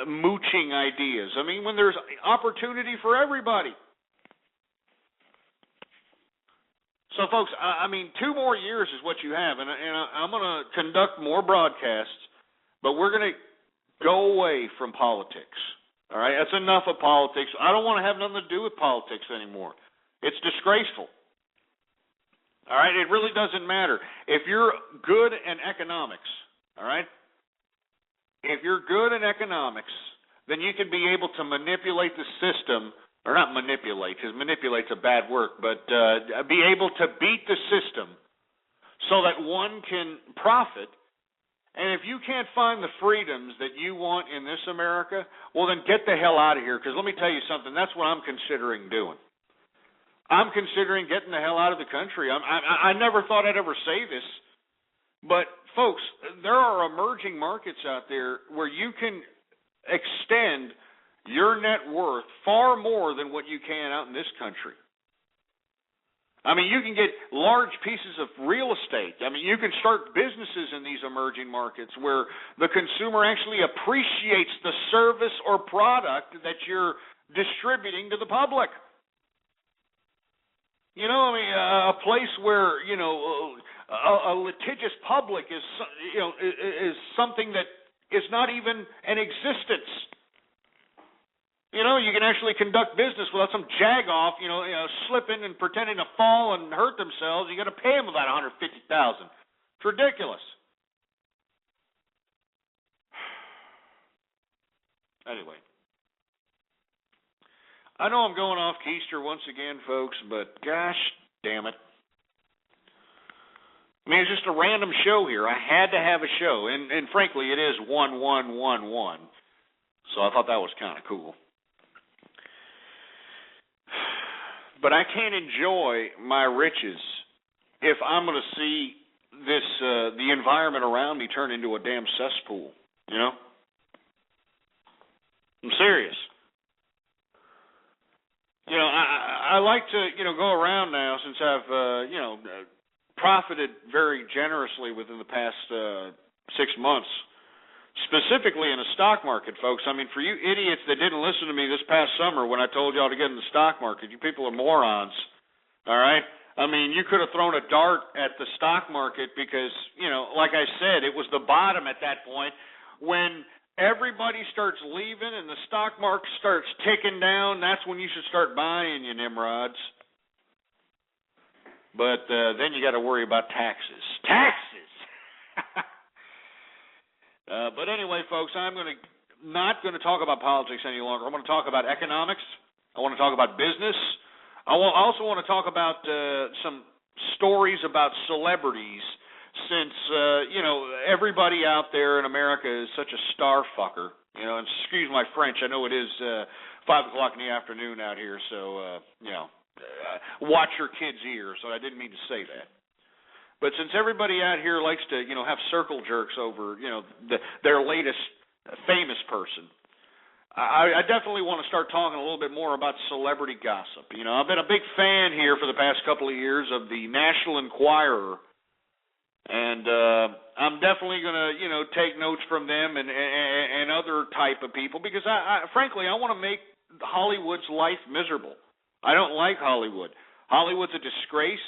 mooching ideas. I mean, when there's opportunity for everybody. So, folks, I mean, 2 more years is what you have, and I'm going to conduct more broadcasts, but we're going to go away from politics. All right, that's enough of politics. I don't want to have nothing to do with politics anymore. It's disgraceful. All right, it really doesn't matter. If you're good in economics, all right, if you're good in economics, then you can be able to manipulate the system. Or not manipulate, because manipulate's a bad word, but be able to beat the system so that one can profit. And if you can't find the freedoms that you want in this America, well, then get the hell out of here, because let me tell you something, that's what I'm considering doing. I'm considering getting the hell out of the country. I never thought I'd ever say this, but, folks, there are emerging markets out there where you can extend your net worth far more than what you can out in this country. I mean, you can get large pieces of real estate. I mean, you can start businesses in these emerging markets where the consumer actually appreciates the service or product that you're distributing to the public. A place where, a litigious public is something that is not even in existence. You can actually conduct business without some jag-off, slipping and pretending to fall and hurt themselves. You got to pay them about $150,000. It's ridiculous. Anyway, I know I'm going off keister once again, folks, but gosh damn it. I mean, it's just a random show here. I had to have a show, and frankly, it is 1111. So I thought that was kind of cool. But I can't enjoy my riches if I'm going to see this the environment around me turn into a damn cesspool. I'm serious. I like to go around now since I've profited very generously within the past 6 months. Specifically in the stock market, folks. I mean, for you idiots that didn't listen to me this past summer when I told y'all to get in the stock market, you people are morons, all right? I mean, you could have thrown a dart at the stock market because, like I said, it was the bottom at that point. When everybody starts leaving and the stock market starts ticking down, that's when you should start buying, you nimrods. But then you got to worry about taxes. Taxes! But anyway, folks, I'm not going to talk about politics any longer. I want to talk about economics. I want to talk about business. I also want to talk about some stories about celebrities since, everybody out there in America is such a star fucker. And excuse my French. I know it is 5 o'clock in the afternoon out here, so, watch your kids' ears. So I didn't mean to say that. But since everybody out here likes to, have circle jerks over, their latest famous person, I definitely want to start talking a little bit more about celebrity gossip. I've been a big fan here for the past couple of years of the National Enquirer And I'm definitely going to, take notes from them and other type of people because, frankly, I want to make Hollywood's life miserable. I don't like Hollywood. Hollywood's a disgrace.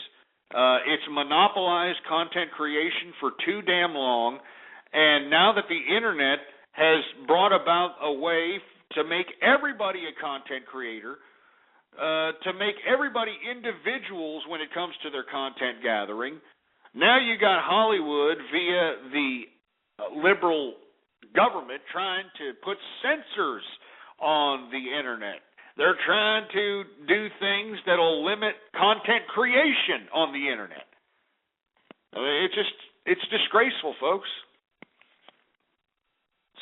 It's monopolized content creation for too damn long. And now that the Internet has brought about a way to make everybody a content creator, to make everybody individuals when it comes to their content gathering, now you got Hollywood via the liberal government trying to put censors on the Internet. They're trying to do things that'll limit content creation on the Internet. I mean, it's disgraceful, folks.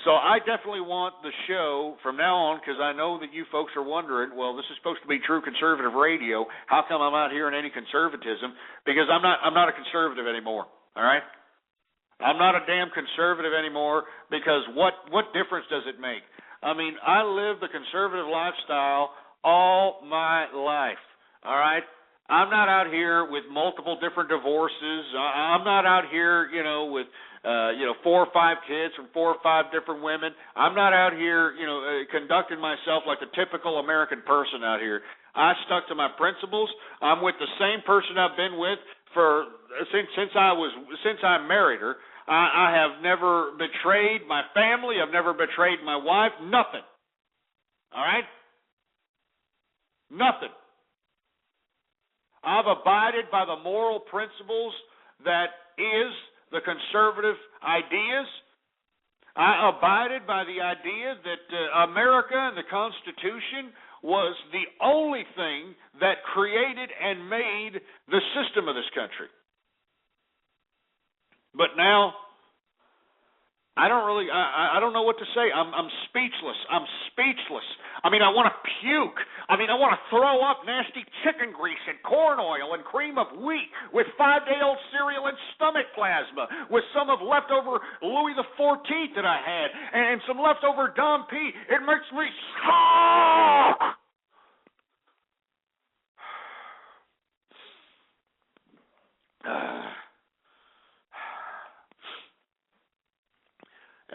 So I definitely want the show from now on, because I know that you folks are wondering, well, this is supposed to be true conservative radio. How come I'm not hearing any conservatism? Because I'm not a conservative anymore, all right? I'm not a damn conservative anymore because what difference does it make? I mean, I lived the conservative lifestyle all my life, all right? I'm not out here with multiple different divorces. I'm not out here, with 4 or 5 kids from 4 or 5 different women. I'm not out here, conducting myself like the typical American person out here. I stuck to my principles. I'm with the same person I've been with since I married her. I have never betrayed my family. I've never betrayed my wife. Nothing. All right? Nothing. I've abided by the moral principles that is the conservative ideas. I abided by the idea that America and the Constitution was the only thing that created and made the system of this country. But now, I don't know what to say. I'm speechless. I'm speechless. I mean, I want to puke. I mean, I want to throw up nasty chicken grease and corn oil and cream of wheat with 5-day-old cereal and stomach plasma with some of leftover Louis XIV that I had and some leftover Dom P. It makes me sick.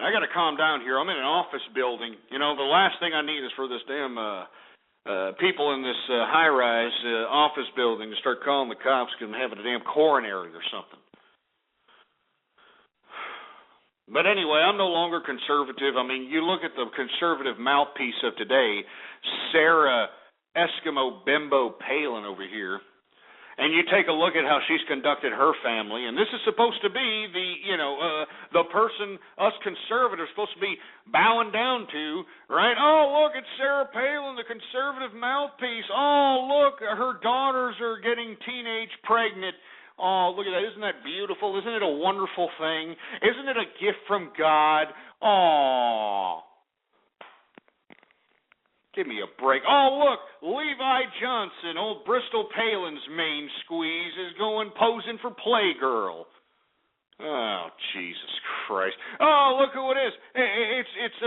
I got to calm down here. I'm in an office building. The last thing I need is for this damn people in this high-rise office building to start calling the cops because I'm having a damn coronary or something. But anyway, I'm no longer conservative. I mean, you look at the conservative mouthpiece of today, Sarah Eskimo Bimbo Palin over here, and you take a look at how she's conducted her family, and this is supposed to be the person us conservatives are supposed to be bowing down to, right? Oh, look, it's Sarah Palin, the conservative mouthpiece. Oh, look, her daughters are getting teenage pregnant. Oh, look at that. Isn't that beautiful? Isn't it a wonderful thing? Isn't it a gift from God? Oh. Give me a break. Oh, look, Levi Johnson, old Bristol Palin's main squeeze, is posing for Playgirl. Oh, Jesus Christ. Oh, look who it is. It's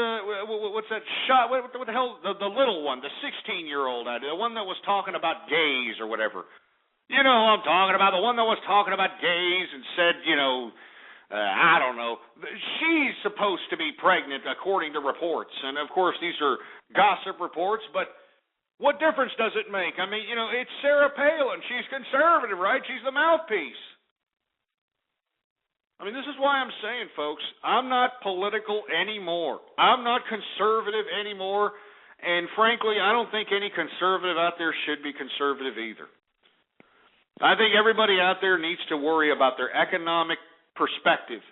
what's that shot? What the hell? The little one, the 16-year-old, the one that was talking about gays or whatever. You know who I'm talking about, the one that was talking about gays and said, I don't know. She's supposed to be pregnant, according to reports. And, of course, these are gossip reports, but what difference does it make? I mean, it's Sarah Palin. She's conservative, right? She's the mouthpiece. I mean, this is why I'm saying, folks, I'm not political anymore. I'm not conservative anymore. And, frankly, I don't think any conservative out there should be conservative either. I think everybody out there needs to worry about their economic perspective.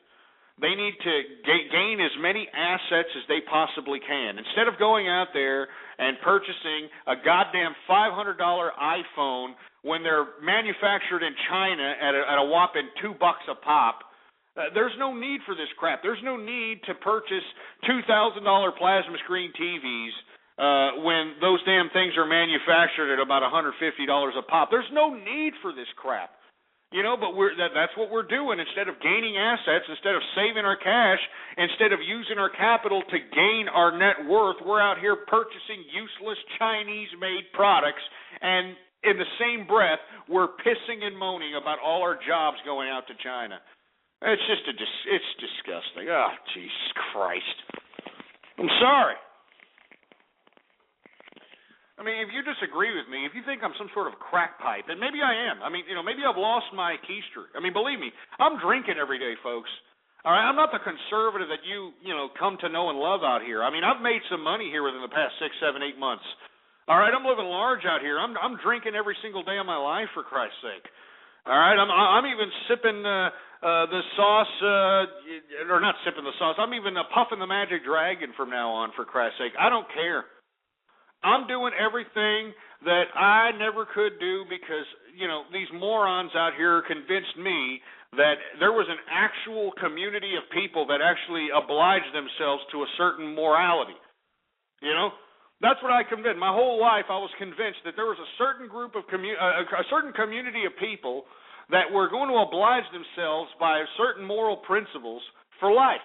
They need to gain as many assets as they possibly can. Instead of going out there and purchasing a goddamn $500 iPhone when they're manufactured in China at a whopping $2 a pop, there's no need for this crap. There's no need to purchase $2,000 plasma screen TVs when those damn things are manufactured at about $150 a pop. There's no need for this crap. But that's what we're doing. Instead of gaining assets, instead of saving our cash, instead of using our capital to gain our net worth, we're out here purchasing useless Chinese-made products, and in the same breath, we're pissing and moaning about all our jobs going out to China. It's just it's disgusting. Oh, Jesus Christ. I'm sorry. I mean, if you disagree with me, if you think I'm some sort of crack pipe, and maybe I am. I mean, maybe I've lost my keister. I mean, believe me, I'm drinking every day, folks. All right, I'm not the conservative that you come to know and love out here. I mean, I've made some money here within the past 6, 7, 8 months. All right, I'm living large out here. I'm drinking every single day of my life, for Christ's sake. All right, I'm even sipping the sauce, or not sipping the sauce. I'm even puffing the Magic Dragon from now on, for Christ's sake. I don't care. I'm doing everything that I never could do because, these morons out here convinced me that there was an actual community of people that actually obliged themselves to a certain morality. That's what I convinced. My whole life I was convinced that there was a certain group of a certain community of people that were going to oblige themselves by certain moral principles for life.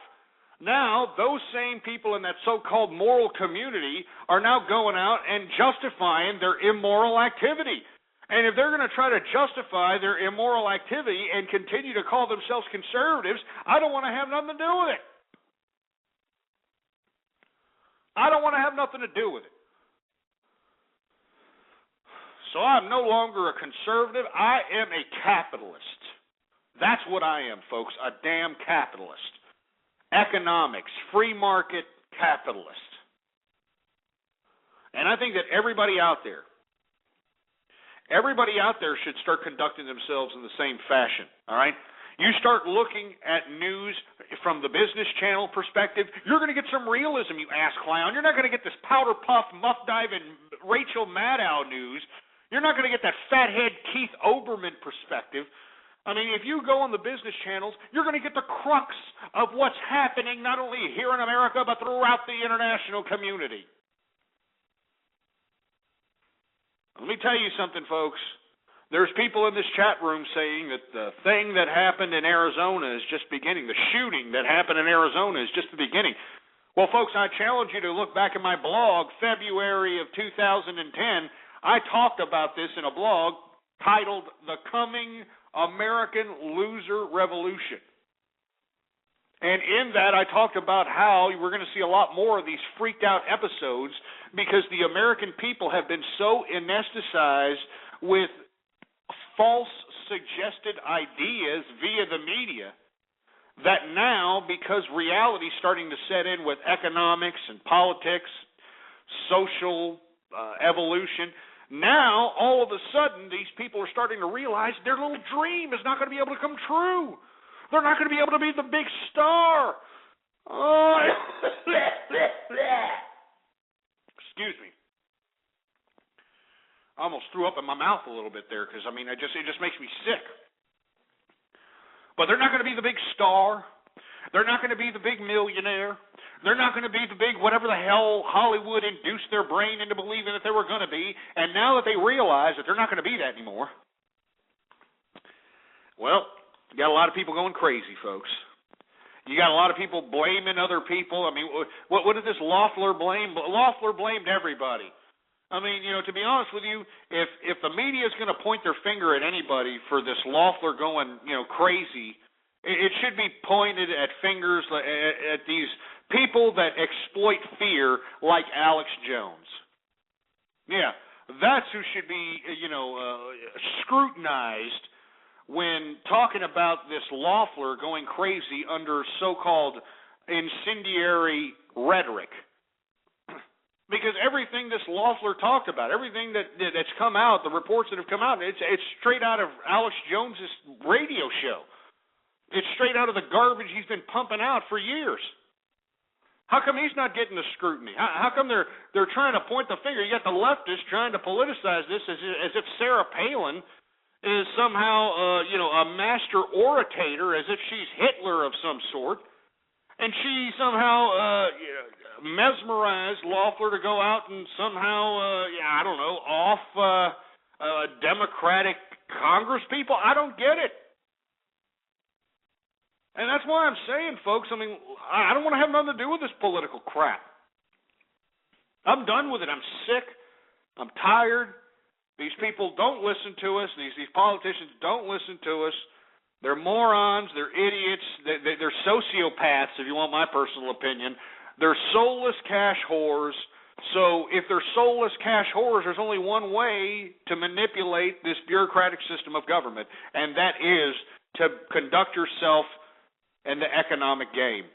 Now, those same people in that so-called moral community are now going out and justifying their immoral activity. And if they're going to try to justify their immoral activity and continue to call themselves conservatives, I don't want to have nothing to do with it. I don't want to have nothing to do with it. So I'm no longer a conservative. I am a capitalist. That's what I am, folks, a damn capitalist. Economics, free market capitalist. And I think that everybody out there should start conducting themselves in the same fashion, all right? You start looking at news from the Business Channel perspective, you're going to get some realism, you ass clown. You're not going to get this powder puff, muff dive, and Rachel Maddow news. You're not going to get that fathead Keith Olbermann perspective. I mean, if you go on the business channels, you're going to get the crux of what's happening not only here in America, but throughout the international community. Let me tell you something, folks. There's people in this chat room saying that the thing that happened in Arizona is just beginning. The shooting that happened in Arizona is just the beginning. Well, folks, I challenge you to look back at my blog, February of 2010. I talked about this in a blog titled The Coming American Loser Revolution. And in that, I talked about how we're going to see a lot more of these freaked out episodes because the American people have been so anesthetized with false suggested ideas via the media that now, because reality is starting to set in with economics and politics, social evolution, now, all of a sudden, these people are starting to realize their little dream is not going to be able to come true. They're not going to be able to be the big star. Oh, excuse me. I almost threw up in my mouth a little bit there because, it just makes me sick. But they're not going to be the big star. They're not going to be the big millionaire. They're not going to be the big whatever the hell Hollywood induced their brain into believing that they were going to be. And now that they realize that they're not going to be that anymore, well, you got a lot of people going crazy, folks. You got a lot of people blaming other people. I mean, what did this Loeffler blame? Loeffler blamed everybody. I mean, to be honest with you, if the media is going to point their finger at anybody for this Loeffler going, crazy, it should be pointed at fingers at these people that exploit fear like Alex Jones. Yeah, that's who should be, scrutinized when talking about this Loeffler going crazy under so-called incendiary rhetoric. Because everything this Loeffler talked about, everything that's come out, the reports that have come out, it's straight out of Alex Jones' radio show. It's straight out of the garbage he's been pumping out for years. How come he's not getting the scrutiny? How come they're trying to point the finger? You got the leftists trying to politicize this as if Sarah Palin is somehow, a master orator, as if she's Hitler of some sort, and she somehow mesmerized Loeffler to go out and somehow, off Democratic Congress people. I don't get it. And that's why I'm saying, folks, I don't want to have nothing to do with this political crap. I'm done with it. I'm sick. I'm tired. These people don't listen to us. These politicians don't listen to us. They're morons. They're idiots. They're sociopaths, if you want my personal opinion. They're soulless cash whores. So if they're soulless cash whores, there's only one way to manipulate this bureaucratic system of government, and that is to conduct yourself in the economic game.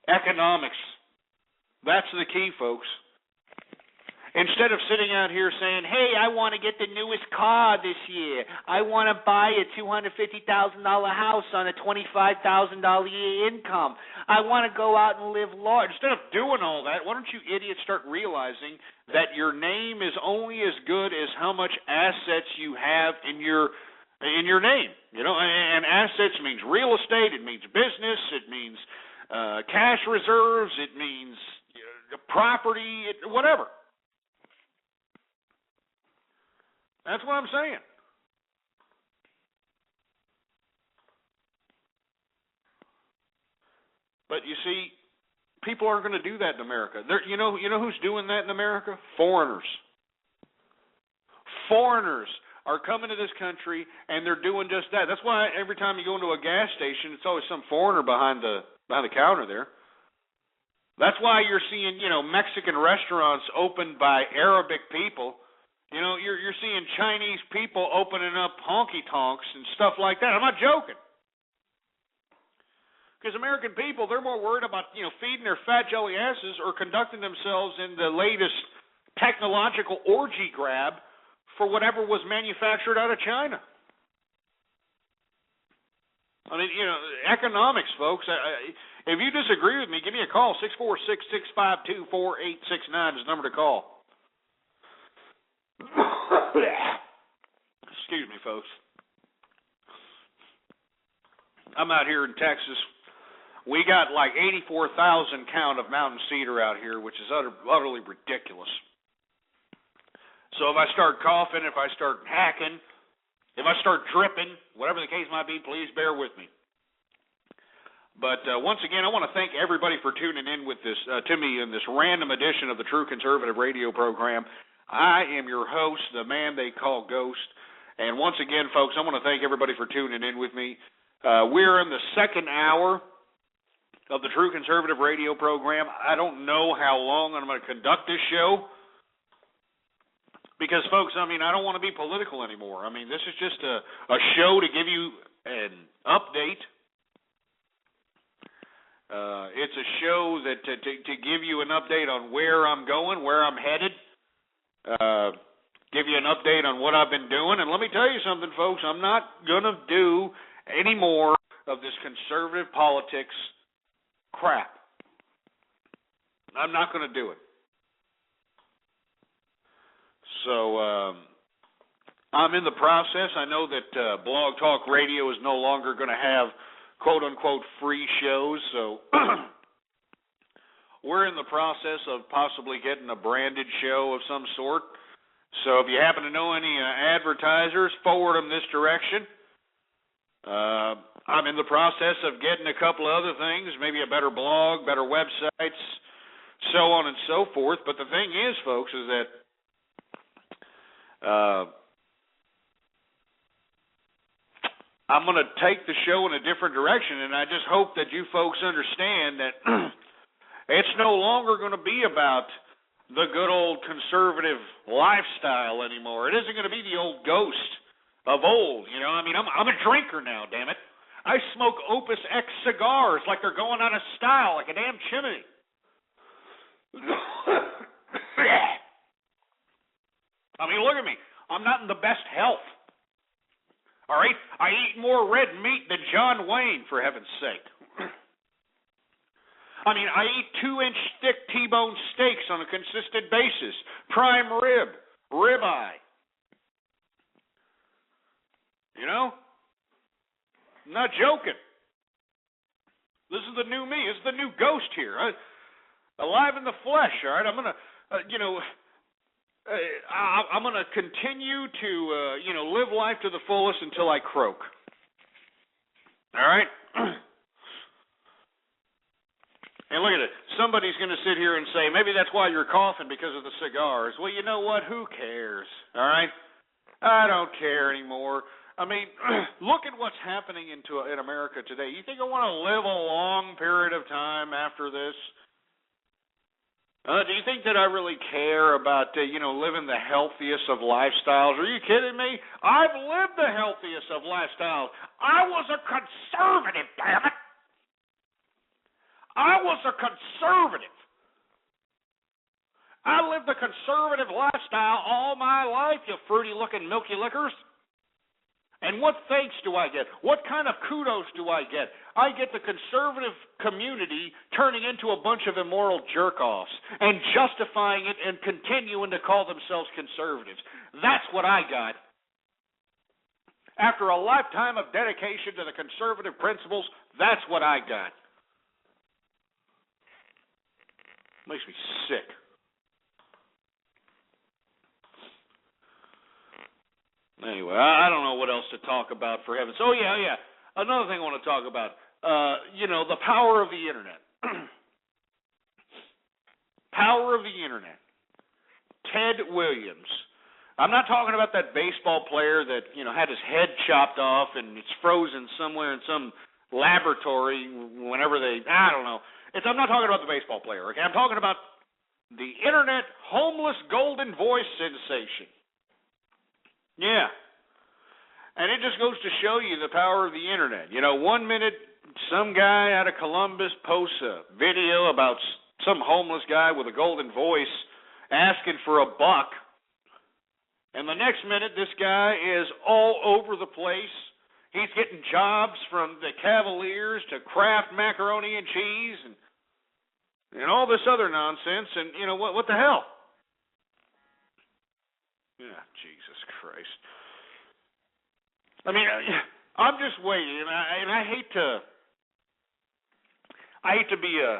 Economics. That's the key, folks. Instead of sitting out here saying, hey, I want to get the newest car this year. I want to buy a $250,000 house on a $25,000 a year income. I want to go out and live large. Instead of doing all that, why don't you idiots start realizing that your name is only as good as how much assets you have in your name. You know, and assets means real estate, it means business, it means cash reserves, it means property, whatever. That's what I'm saying. But you see, people aren't going to do that in America. You know who's doing that in America? Foreigners. Foreigners are coming to this country, and they're doing just that. That's why every time you go into a gas station, it's always some foreigner behind the counter there. That's why you're seeing, Mexican restaurants opened by Arabic people. You're seeing Chinese people opening up honky-tonks and stuff like that. I'm not joking. Because American people, they're more worried about, feeding their fat jelly asses or conducting themselves in the latest technological orgy grab for whatever was manufactured out of China. I mean, economics, folks. If you disagree with me, give me a call. 646-652-4869 is the number to call. Excuse me, folks. I'm out here in Texas. We got like 84,000 count of mountain cedar out here, which is utterly ridiculous. So if I start coughing, if I start hacking, if I start dripping, whatever the case might be, please bear with me. But once again, I want to thank everybody for tuning in with this to me in this random edition of the True Conservative Radio program. I am your host, the man they call Ghost. And once again, folks, I want to thank everybody for tuning in with me. We're in the second hour of the True Conservative Radio program. I don't know how long I'm going to conduct this show. Because, folks, I don't want to be political anymore. This is just a show to give you an update. It's a show that to give you an update on where I'm going, where I'm headed. Give you an update on what I've been doing. And let me tell you something, folks. I'm not going to do any more of this conservative politics crap. I'm not going to do it. So I'm in the process. I know that Blog Talk Radio is no longer going to have quote-unquote free shows. So we're in the process of possibly getting a branded show of some sort. So if you happen to know any advertisers, forward them this direction. I'm in the process of getting a couple of other things, maybe a better blog, better websites, so on and so forth. But the thing is, folks, is that I'm going to take the show in a different direction, and I just hope that you folks understand that it's no longer going to be about the good old conservative lifestyle anymore. It isn't going to be the old Ghost of old. I'm a drinker now, damn it. I smoke Opus X cigars like they're going out of style, like a damn chimney. Look at me. I'm not in the best health. All right? I eat more red meat than John Wayne, for heaven's sake. I eat 2-inch thick T-bone steaks on a consistent basis. Prime rib, ribeye. I'm not joking. This is the new me. This is the new Ghost here. Alive in the flesh, all right? I'm going to, I'm going to continue to, live life to the fullest until I croak. All right? And look at it. Somebody's going to sit here and say, maybe that's why you're coughing, because of the cigars. Well, you know what? Who cares? All right? I don't care anymore. I mean, look at what's happening in America today. You think I want to live a long period of time after this? Do you think that I really care about, living the healthiest of lifestyles? Are you kidding me? I've lived the healthiest of lifestyles. I was a conservative, damn it. I was a conservative. I lived the conservative lifestyle all my life, you fruity-looking milky lickers. And what thanks do I get? What kind of kudos do I get? I get the conservative community turning into a bunch of immoral jerk-offs and justifying it and continuing to call themselves conservatives. That's what I got. After a lifetime of dedication to the conservative principles, that's what I got. Makes me sick. Anyway, I don't know what else to talk about, for heaven's sake. Oh, yeah. Another thing I want to talk about, the power of the Internet. Power of the Internet. Ted Williams. I'm not talking about that baseball player that, had his head chopped off and it's frozen somewhere in some laboratory whenever I don't know. I'm not talking about the baseball player, okay? I'm talking about the Internet homeless golden voice sensation. Yeah. And it just goes to show you the power of the Internet. 1 minute, some guy out of Columbus posts a video about some homeless guy with a golden voice asking for $1. And the next minute, this guy is all over the place. He's getting jobs from the Cavaliers to Kraft macaroni and cheese and all this other nonsense. And, what the hell? Yeah, Jesus Christ. I mean, I'm just waiting, and I hate to be a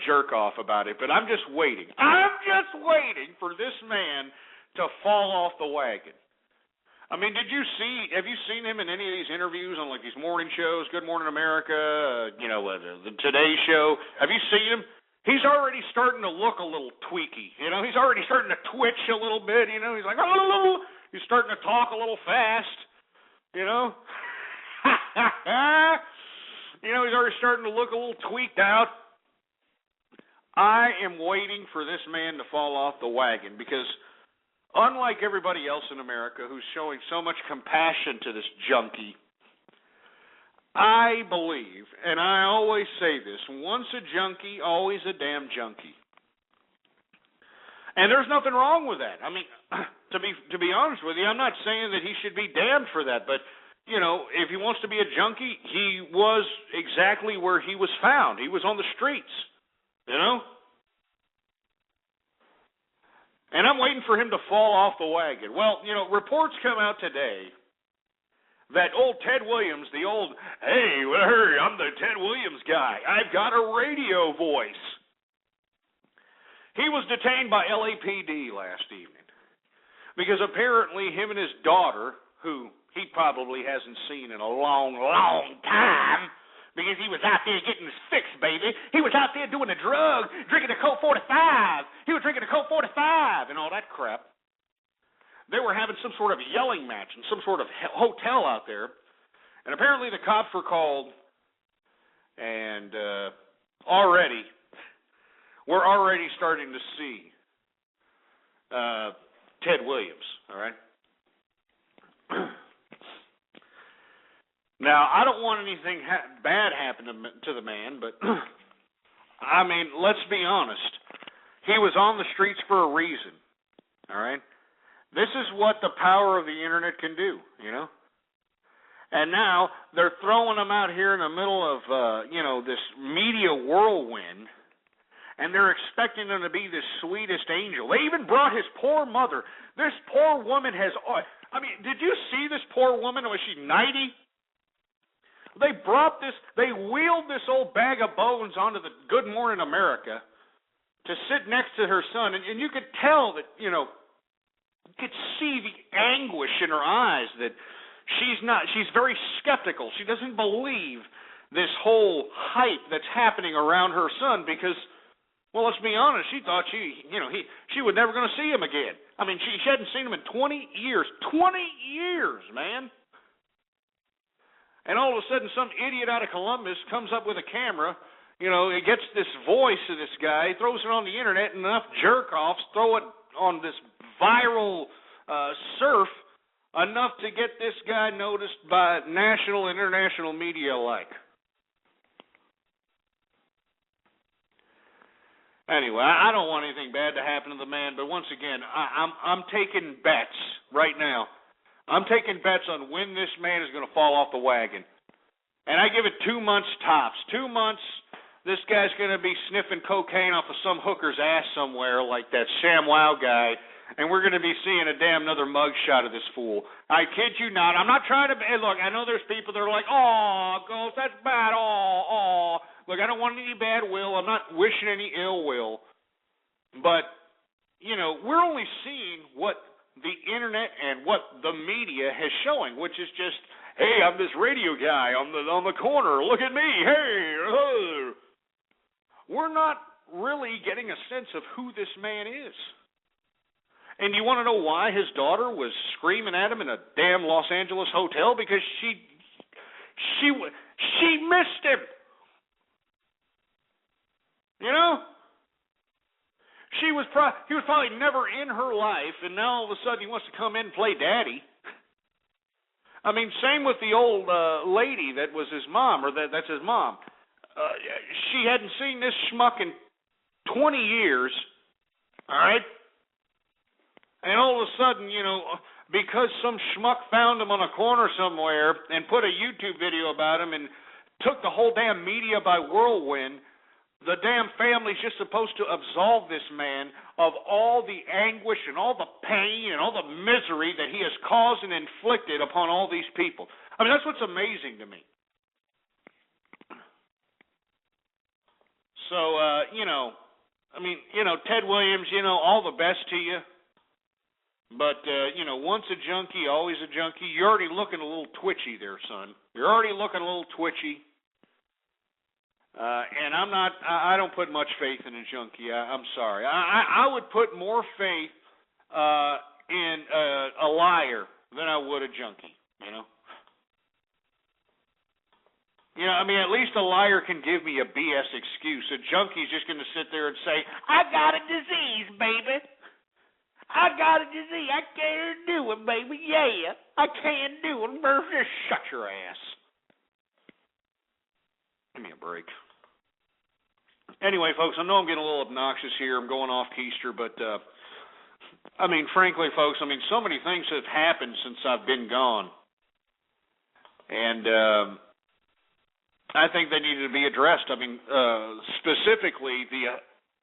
jerk off about it, but I'm just waiting. I'm just waiting for this man to fall off the wagon. I mean, have you seen him in any of these interviews on like these morning shows, Good Morning America, the Today Show? Have you seen him? He's already starting to look a little tweaky. He's already starting to twitch a little bit. He's like, oh, he's starting to talk a little fast. He's already starting to look a little tweaked out. I am waiting for this man to fall off the wagon because unlike everybody else in America who's showing so much compassion to this junkie, I believe, and I always say this, once a junkie, always a damn junkie. And there's nothing wrong with that. I mean, to be honest with you, I'm not saying that he should be damned for that, but, if he wants to be a junkie, he was exactly where he was found. He was on the streets, And I'm waiting for him to fall off the wagon. Well, reports come out today that old Ted Williams, the old, hey, I'm the Ted Williams guy. I've got a radio voice. He was detained by LAPD last evening because apparently him and his daughter, who he probably hasn't seen in a long, long time, because he was out there getting his fix, baby. He was out there doing a drug, drinking a Colt 45. He was drinking a Colt 45 and all that crap. They were having some sort of yelling match in some sort of hotel out there. And apparently the cops were called, and we're already starting to see Ted Williams, all right? Now, I don't want anything bad happen to the man, but, I mean, let's be honest. He was on the streets for a reason, all right? This is what the power of the Internet can do, And now they're throwing him out here in the middle of, this media whirlwind, and they're expecting him to be this sweetest angel. They even brought his poor mother. This poor woman has, did you see this poor woman? Was she 90? They wheeled this old bag of bones onto the Good Morning America to sit next to her son, and you could tell that, you could see the anguish in her eyes that she's very skeptical. She doesn't believe this whole hype that's happening around her son because, well, let's be honest, she thought she was never going to see him again. I mean, she hadn't seen him in 20 years. 20 years, man. And all of a sudden, some idiot out of Columbus comes up with a camera. You know, it gets this voice of this guy, throws it on the internet, and enough jerk-offs throw it on this viral surf enough to get this guy noticed by national and international media alike. Anyway, I don't want anything bad to happen to the man, but once again, I'm taking bets right now. I'm taking bets on when this man is going to fall off the wagon. And I give it 2 months tops. 2 months, this guy's going to be sniffing cocaine off of some hooker's ass somewhere like that ShamWow guy, and we're going to be seeing a damn another mugshot of this fool. I kid you not. I'm not trying to – look, I know there's people that are like, oh, Ghost, that's bad, oh. Look, I don't want any bad will. I'm not wishing any ill will. But, you know, we're only seeing what the internet and what the media has showing, which is just, hey, I'm this radio guy on the corner. Look at me. Hey. We're not really getting a sense of who this man is. And you want to know why his daughter was screaming at him in a damn Los Angeles hotel? Because she missed him. You know? He was probably never in her life, and now all of a sudden he wants to come in and play daddy. I mean, same with the old lady that was his mom, or that's his mom. She hadn't seen this schmuck in 20 years, all right? And all of a sudden, you know, because some schmuck found him on a corner somewhere and put a YouTube video about him and took the whole damn media by whirlwind, the damn family's just supposed to absolve this man of all the anguish and all the pain and all the misery that he has caused and inflicted upon all these people. I mean, that's what's amazing to me. So, you know, I mean, you know, Ted Williams, you know, all the best to you. But, you know, once a junkie, always a junkie. You're already looking a little twitchy there, son. You're already looking a little twitchy. And I don't put much faith in a junkie. I'm sorry. I would put more faith in a liar than I would a junkie, you know? You know, I mean, at least a liar can give me a BS excuse. A junkie's just going to sit there and say, I got a disease, baby. I got a disease. I can't do it, baby. Yeah, I can't do it. Just shut your ass. Give me a break. Anyway, folks, I know I'm getting a little obnoxious here. I'm going off keister, but, I mean, frankly, folks, I mean, so many things have happened since I've been gone. And I think they needed to be addressed. I mean, specifically the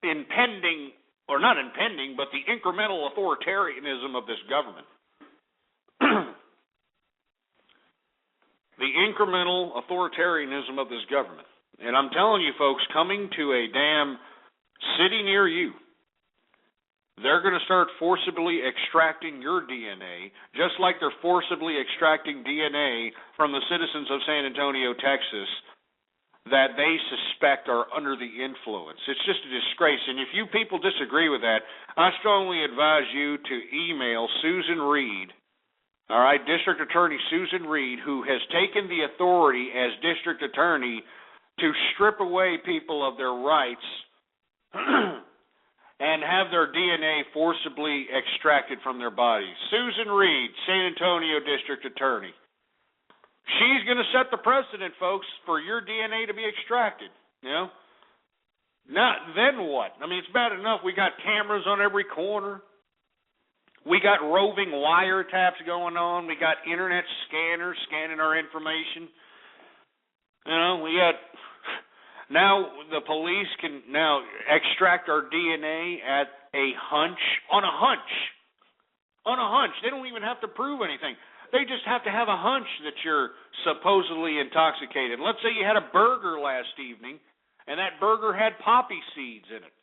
impending, or not impending, but the incremental authoritarianism of this government. The incremental authoritarianism of this government. And I'm telling you, folks, coming to a damn city near you, they're going to start forcibly extracting your DNA, just like they're forcibly extracting DNA from the citizens of San Antonio, Texas, that they suspect are under the influence. It's just a disgrace. And if you people disagree with that, I strongly advise you to email Susan Reed, all right, District Attorney Susan Reed, who has taken the authority as District Attorney to strip away people of their rights and have their DNA forcibly extracted from their bodies. Susan Reed, San Antonio District Attorney. She's going to set the precedent, folks, for your DNA to be extracted, you know? Now, then what? I mean, it's bad enough we got cameras on every corner. We got roving wiretaps going on. We got internet scanners scanning our information. You know, we got... Now the police can now extract our DNA at a hunch, on a hunch. On a hunch. They don't even have to prove anything. They just have to have a hunch that you're supposedly intoxicated. Let's say you had a burger last evening, and that burger had poppy seeds in it.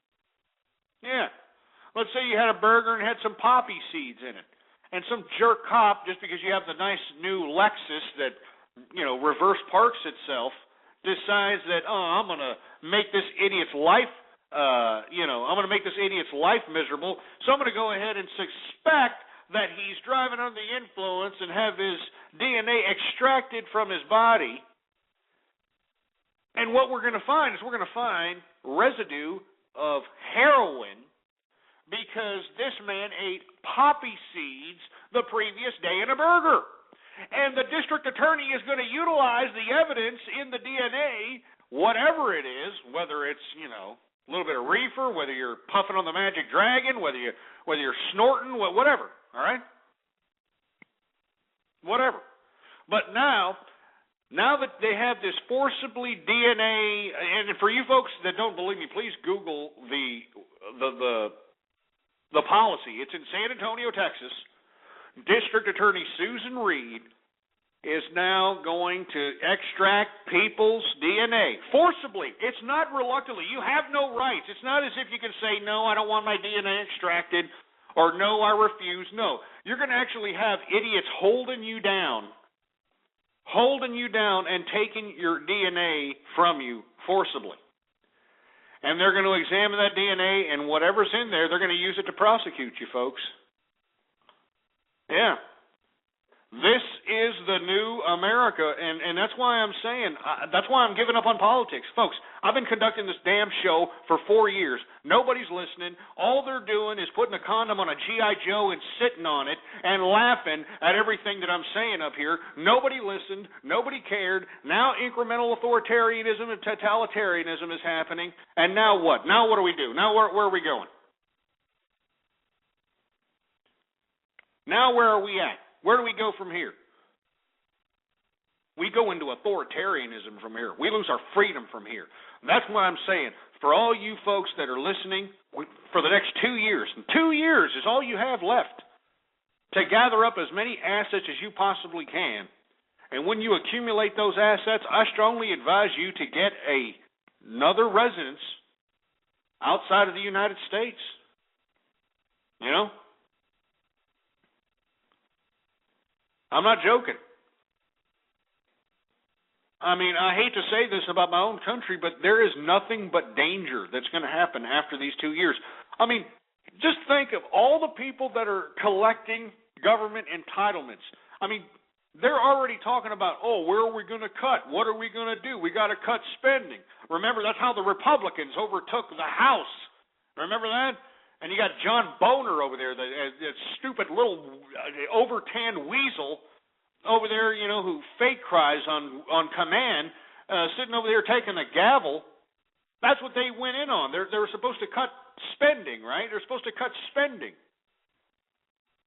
Yeah. Let's say you had a burger and had some poppy seeds in it. And some jerk cop, just because you have the nice new Lexus that, you know, reverse parks itself, decides that, I'm going to make this idiot's life, I'm going to make this idiot's life miserable, so I'm going to go ahead and suspect that he's driving under the influence and have his DNA extracted from his body. And what we're going to find is we're going to find residue of heroin because this man ate poppy seeds the previous day in a burger. And the district attorney is going to utilize the evidence in the DNA, whatever it is, whether it's, a little bit of reefer, whether you're puffing on the magic dragon, whether you're snorting, whatever, all right? Whatever. But now that they have this forcibly DNA, and for you folks that don't believe me, please Google the policy. It's in San Antonio, Texas. District Attorney Susan Reed is now going to extract people's DNA forcibly. It's not reluctantly. You have no rights. It's not as if you can say, no, I don't want my DNA extracted, or no, I refuse. No, you're going to actually have idiots holding you down and taking your DNA from you forcibly. And they're going to examine that DNA, and whatever's in there, they're going to use it to prosecute you, folks. Yeah. This is the new America, and that's why I'm saying, that's why I'm giving up on politics. Folks, I've been conducting this damn show for 4 years. Nobody's listening. All they're doing is putting a condom on a G.I. Joe and sitting on it and laughing at everything that I'm saying up here. Nobody listened. Nobody cared. Now incremental authoritarianism and totalitarianism is happening. And now what? Now what do we do? Now where are we going? Now where are we at? Where do we go from here? We go into authoritarianism from here. We lose our freedom from here. That's why I'm saying, for all you folks that are listening, for the next 2 years, and 2 years is all you have left, to gather up as many assets as you possibly can. And when you accumulate those assets, I strongly advise you to get another residence outside of the United States. I'm not joking. I mean, I hate to say this about my own country, but there is nothing but danger that's going to happen after these 2 years. I mean, just think of all the people that are collecting government entitlements. I mean, they're already talking about, where are we going to cut? What are we going to do? We got to cut spending. Remember, that's how the Republicans overtook the House. Remember that? And you got John Boehner over there, that stupid little over-tanned weasel over there, who fake cries on command, sitting over there taking the gavel. That's what they went in on. They were supposed to cut spending, right? They're supposed to cut spending.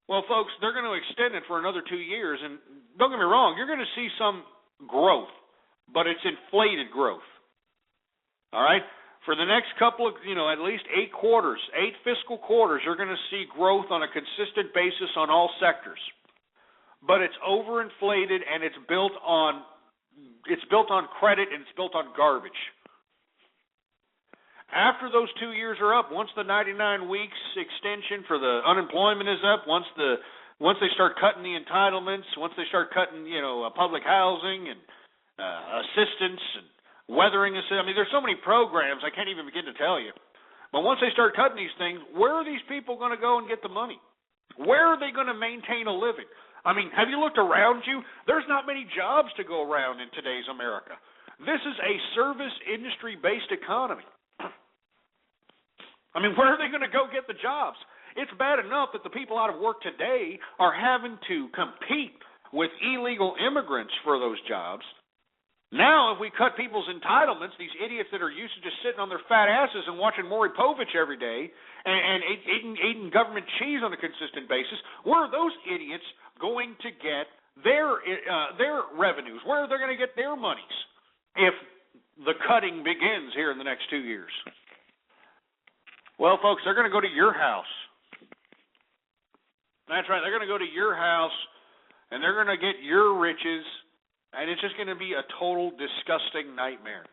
Well, folks, they're going to extend it for another 2 years. And don't get me wrong, you're going to see some growth, but it's inflated growth. All right? For the next couple of, at least 8 quarters, 8 fiscal quarters, you're going to see growth on a consistent basis on all sectors. But it's overinflated, and it's built on credit, and it's built on garbage. After those 2 years are up, once the 99 weeks extension for the unemployment is up, once they start cutting the entitlements, once they start cutting, public housing and assistance and weathering assistance. I mean, there's so many programs I can't even begin to tell you. But once they start cutting these things, where are these people going to go and get the money? Where are they going to maintain a living? I mean, have you looked around you? There's not many jobs to go around in today's America. This is a service industry-based economy. I mean, where are they going to go get the jobs? It's bad enough that the people out of work today are having to compete with illegal immigrants for those jobs. Now, if we cut people's entitlements, these idiots that are used to just sitting on their fat asses and watching Maury Povich every day and eating government cheese on a consistent basis, where are those idiots going to get their revenues? Where are they going to get their monies if the cutting begins here in the next 2 years? Well, folks, they're going to go to your house. That's right. They're going to go to your house, and they're going to get your riches. And it's just going to be a total disgusting nightmare.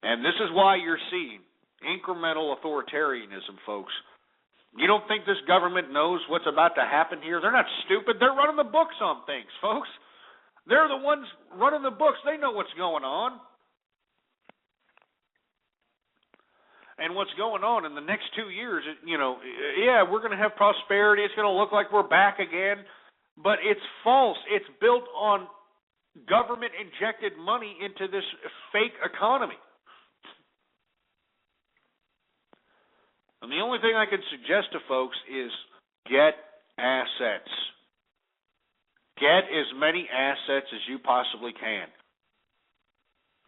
And this is why you're seeing incremental authoritarianism, folks. You don't think this government knows what's about to happen here? They're not stupid. They're running the books on things, folks. They're the ones running the books. They know what's going on. and what's going on in the next 2 years, yeah, we're going to have prosperity. It's going to look like we're back again. But it's false. It's built on government-injected money into this fake economy. And the only thing I can suggest to folks is get assets. Get as many assets as you possibly can.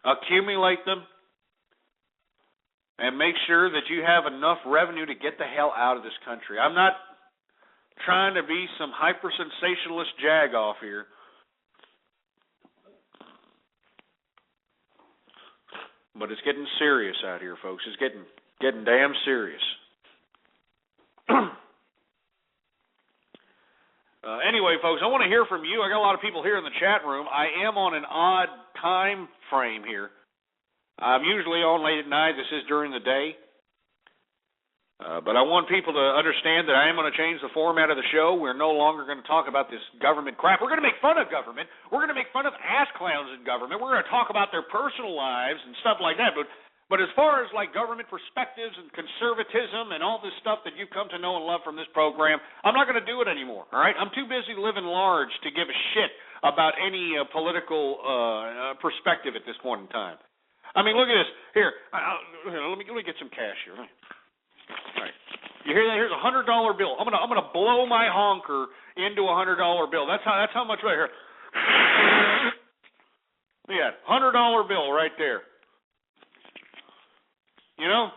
Accumulate them. And make sure that you have enough revenue to get the hell out of this country. I'm not trying to be some hyper-sensationalist jag-off here. But it's getting serious out here, folks. It's getting damn serious. Anyway, folks, I want to hear from you. I got a lot of people here in the chat room. I am on an odd time frame here. I'm usually on late at night. This is during the day. But I want people to understand that I am going to change the format of the show. We're no longer going to talk about this government crap. We're going to make fun of government. We're going to make fun of ass clowns in government. We're going to talk about their personal lives and stuff like that. But as far as like government perspectives and conservatism and all this stuff that you've come to know and love from this program, I'm not going to do it anymore. All right? I'm too busy living large to give a shit about any political perspective at this point in time. I mean, look at this. Here, let me get some cash here. All right. You hear that? Here's a $100 bill. I'm gonna blow my honker into a $100 bill. That's how much right here. Yeah, $100 bill right there. You know,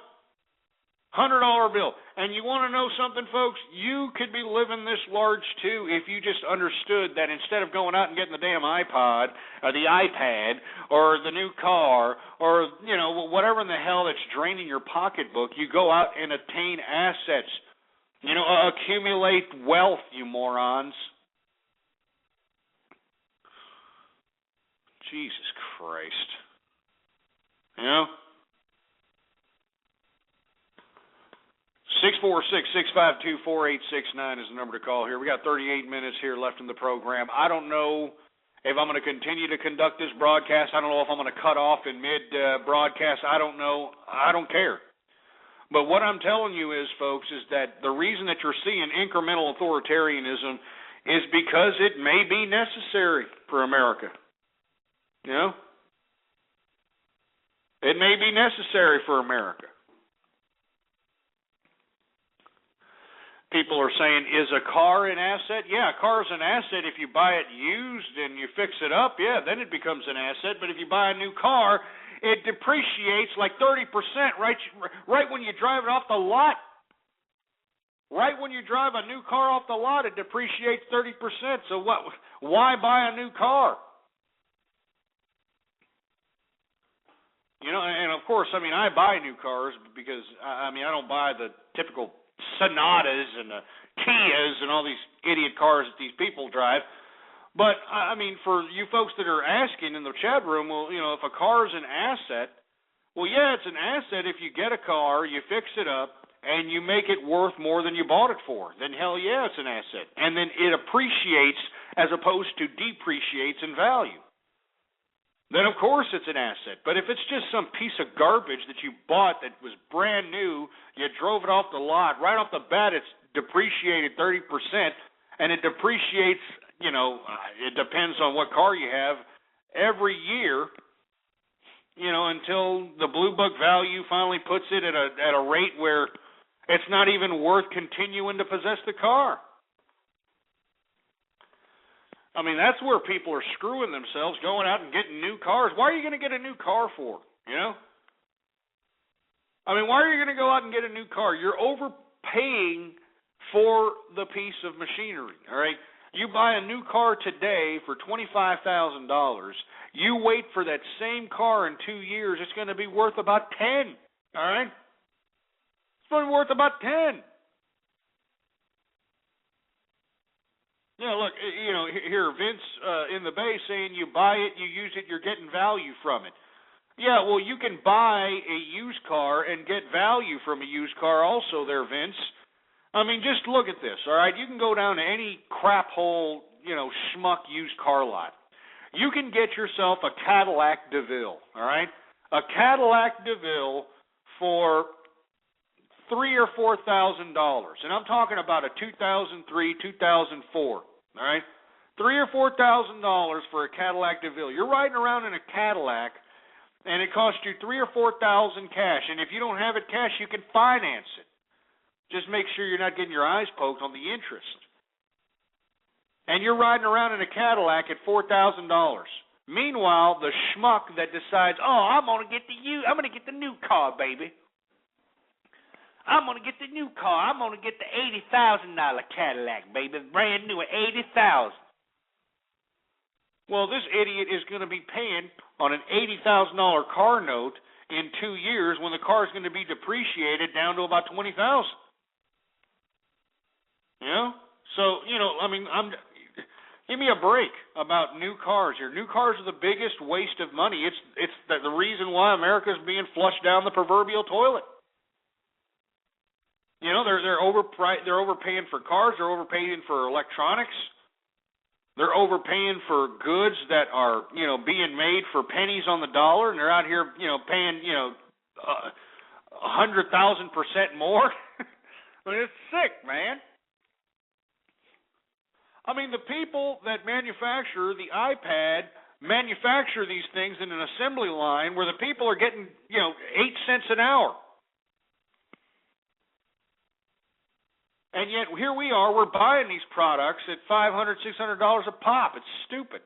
$100 bill. And you want to know something, folks? You could be living this large too if you just understood that instead of going out and getting the damn iPod or the iPad or the new car or, whatever in the hell that's draining your pocketbook, you go out and attain assets. Accumulate wealth, you morons. Jesus Christ. 646-652-4869 is the number to call here. We got 38 minutes here left in the program. I don't know if I'm going to continue to conduct this broadcast. I don't know if I'm going to cut off in mid-broadcast. I don't know. I don't care. But what I'm telling you is, folks, is that the reason that you're seeing incremental authoritarianism is because it may be necessary for America. It may be necessary for America. People are saying, is a car an asset? Yeah, a car is an asset if you buy it used and you fix it up. Yeah, then it becomes an asset. But if you buy a new car, it depreciates like 30% right when you drive it off the lot. Right when you drive a new car off the lot, it depreciates 30%. So why buy a new car? And of course, I buy new cars because, I don't buy the typical Sonatas and the Kias and all these idiot cars that these people drive. But, for you folks that are asking in the chat room, well, if a car is an asset, well, yeah, it's an asset if you get a car, you fix it up, and you make it worth more than you bought it for. Then, hell yeah, it's an asset. And then it appreciates as opposed to depreciates in value. Then, of course, it's an asset. But if it's just some piece of garbage that you bought that was brand new, you drove it off the lot, right off the bat it's depreciated 30%, and it depreciates, it depends on what car you have, every year, until the Blue Book value finally puts it at a rate where it's not even worth continuing to possess the car. That's where people are screwing themselves, going out and getting new cars. Why are you going to get a new car for? Why are you going to go out and get a new car? You're overpaying for the piece of machinery, all right? You buy a new car today for $25,000. You wait for that same car in 2 years, it's going to be worth about 10, all right? It's going to be worth about 10. Yeah, look, here, Vince in the Bay saying you buy it, you use it, you're getting value from it. Yeah, well, you can buy a used car and get value from a used car also there, Vince. Just look at this, all right? You can go down to any crap hole, schmuck used car lot. You can get yourself a Cadillac DeVille, all right? A Cadillac DeVille for $3,000 or $4,000, and I'm talking about a 2003, 2004, all right? $3,000 or $4,000 for a Cadillac DeVille. You're riding around in a Cadillac, and it costs you $3,000 or $4,000 cash. And if you don't have it cash, you can finance it. Just make sure you're not getting your eyes poked on the interest. And you're riding around in a Cadillac at $4,000. Meanwhile, the schmuck that decides, oh, I'm gonna get the new car, baby. I'm gonna get the new car. I'm gonna get the $80,000 Cadillac, baby, brand new at $80,000. Well, this idiot is going to be paying on an $80,000 car note in 2 years when the car is going to be depreciated down to about $20,000. You know? So, give me a break about new cars here. New cars are the biggest waste of money. It's the reason why America is being flushed down the proverbial toilet. You know, they're overpaying for cars. They're overpaying for electronics. They're overpaying for goods that are, being made for pennies on the dollar, and they're out here, paying, 100,000% more. I mean, it's sick, man. I mean, the people that manufacture the iPad manufacture these things in an assembly line where the people are getting, 8 cents an hour. And yet here we are, we're buying these products at $500, $600 a pop. It's stupid.